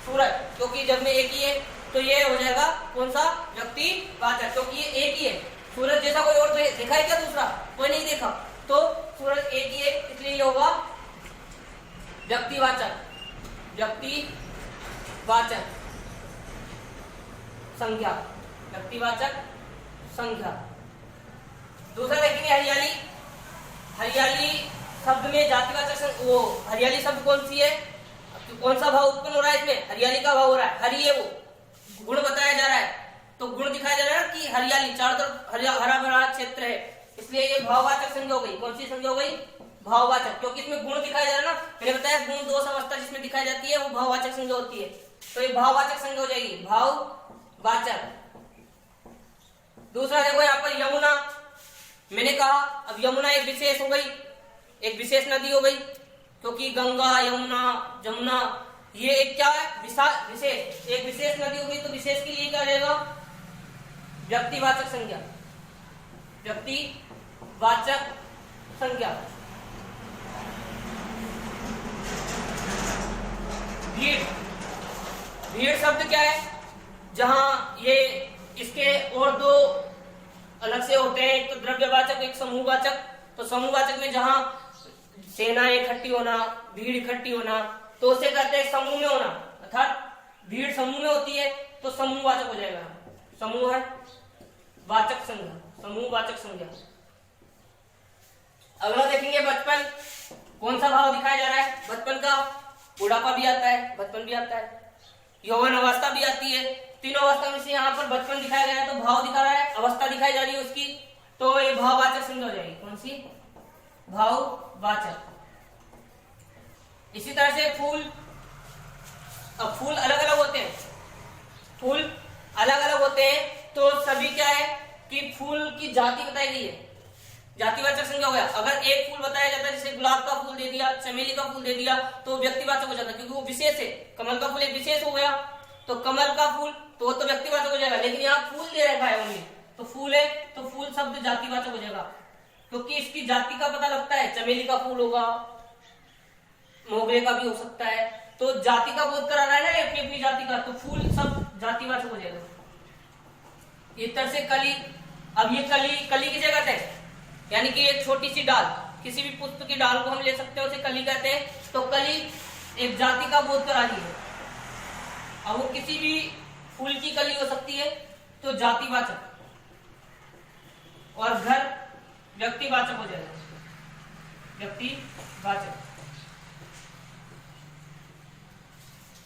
सूरज, क्योंकि जब में एक ही है तो ये हो जाएगा कौन सा? व्यक्तिवाचक, क्योंकि ये एक ही है। सूरज जैसा कोई और देखा है क्या? दूसरा कोई नहीं देखा, तो सूरज एक ही है, इसलिए ये होगा व्यक्तिवाचक। व्यक्तिवाचक संज्ञा, व्यक्तिवाचक संज्ञा। दूसरा देखेंगे हरियाली। हरियाली शब्द में जातिवाचक, वो हरियाली शब्द कौन सी है? कौन सा भाव उत्पन्न हो रहा है इसमें? हरियाली का भाव हो रहा है, हरी है, वो गुण बताया जा रहा है, तो गुण दिखाया जा रहा है कि हरियाली, चारों तरफ हरा भरा क्षेत्र है, इसलिए ये भाववाचक संज्ञा हो गई। कौन सी संज्ञा हो गई? भाववाचक, क्योंकि इसमें गुण दिखाया जा रहा है ना, मैंने बताया गुण, दोष, अवस्था जिसमें दिखाई जाती है वो भाववाचक संज्ञा होती है, तो ये भाववाचक संज्ञा हो जाएगी, भाववाचक। दूसरा देखो यहाँ पर यमुना, मैंने कहा अब यमुना एक विशेष हो गई, एक विशेष नदी हो गई, क्योंकि गंगा, यमुना, जमुना ये एक क्या है? विशेष, एक विशेष नदी हो गई, तो विशेष के लिए क्या रहेगा? व्यक्तिवाचक संज्ञा। व्यक्तिवाचक संज्ञा। भीड़, भीड़ शब्द क्या है? जहां ये इसके और दो अलग से होते हैं, एक तो द्रव्यवाचक, एक समूहवाचक। तो समूहवाचक में जहां सेना इकट्ठी होना, भीड़ इकट्ठी होना, तो उसे कहते हैं समूह में होना, अर्थात भीड़ समूह में होती है तो समूहवाचक हो जाएगा। समूह है वाचक संज्ञा, समूहवाचक संज्ञा। अगला देखेंगे बचपन, कौन सा भाव दिखाया जा रहा है? बचपन का बुढ़ापा भी आता है, बचपन भी आता है, यौवन अवस्था भी आती है। तीनों अवस्था में से यहाँ पर बचपन दिखाया गया है, तो भाव दिखा रहा है, अवस्था दिखाई जा रही है उसकी, तो ये भाववाचक संज्ञा हो जाएगी। कौन सी? भाववाचक। इसी तरह से फूल, अब फूल अलग अलग होते हैं, फूल अलग अलग होते हैं, तो सभी क्या है? कि फूल की जाति बताई गई है, जातिवाचक संज्ञा हो गया। अगर एक फूल बताया जाता है, जैसे गुलाब का फूल दे दिया, चमेली का फूल दे दिया, तो व्यक्तिवाचक हो जाता है, क्योंकि वो विशेष है। कमल का फूल एक विशेष हो गया, तो कमल का फूल तो वो तो व्यक्तिवाचक हो जाएगा। लेकिन यहाँ फूल दे रखा है ओनली, तो फूल है तो फूल शब्द जातिवाचक हो जाएगा, क्योंकि इसकी जाति का पता लगता है। चमेली का फूल होगा, मोगरे का भी हो सकता है, तो जाति का बोध करा रहा है ना अपनी अपनी जाति का, तो फूल सब जातिवाचक हो जाएगा। इस तरह से कली, अब ये कली किसे कहते हैं, यानी कि एक छोटी सी डाल, किसी भी पुष्प की डाल को हम ले सकते हैं, उसे कली कहते हैं। तो कली एक जाति का बोध करा रही है। अब वो किसी भी फूल की कली हो सकती है, तो जातिवाचक, और घर व्यक्तिवाचक हो जाएगा, व्यक्तिवाचक।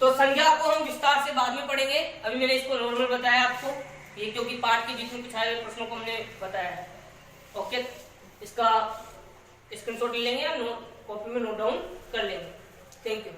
तो संज्ञा को हम विस्तार से बाद में पढ़ेंगे, अभी मैंने इसको नॉर्मल बताया आपको, ये क्योंकि पाठ के जितने पूछाए हुए प्रश्नों को हमने बताया है। ओके, इसका स्क्रीनशॉट ले लेंगे या कॉपी में नोट डाउन कर लेंगे। Thank you.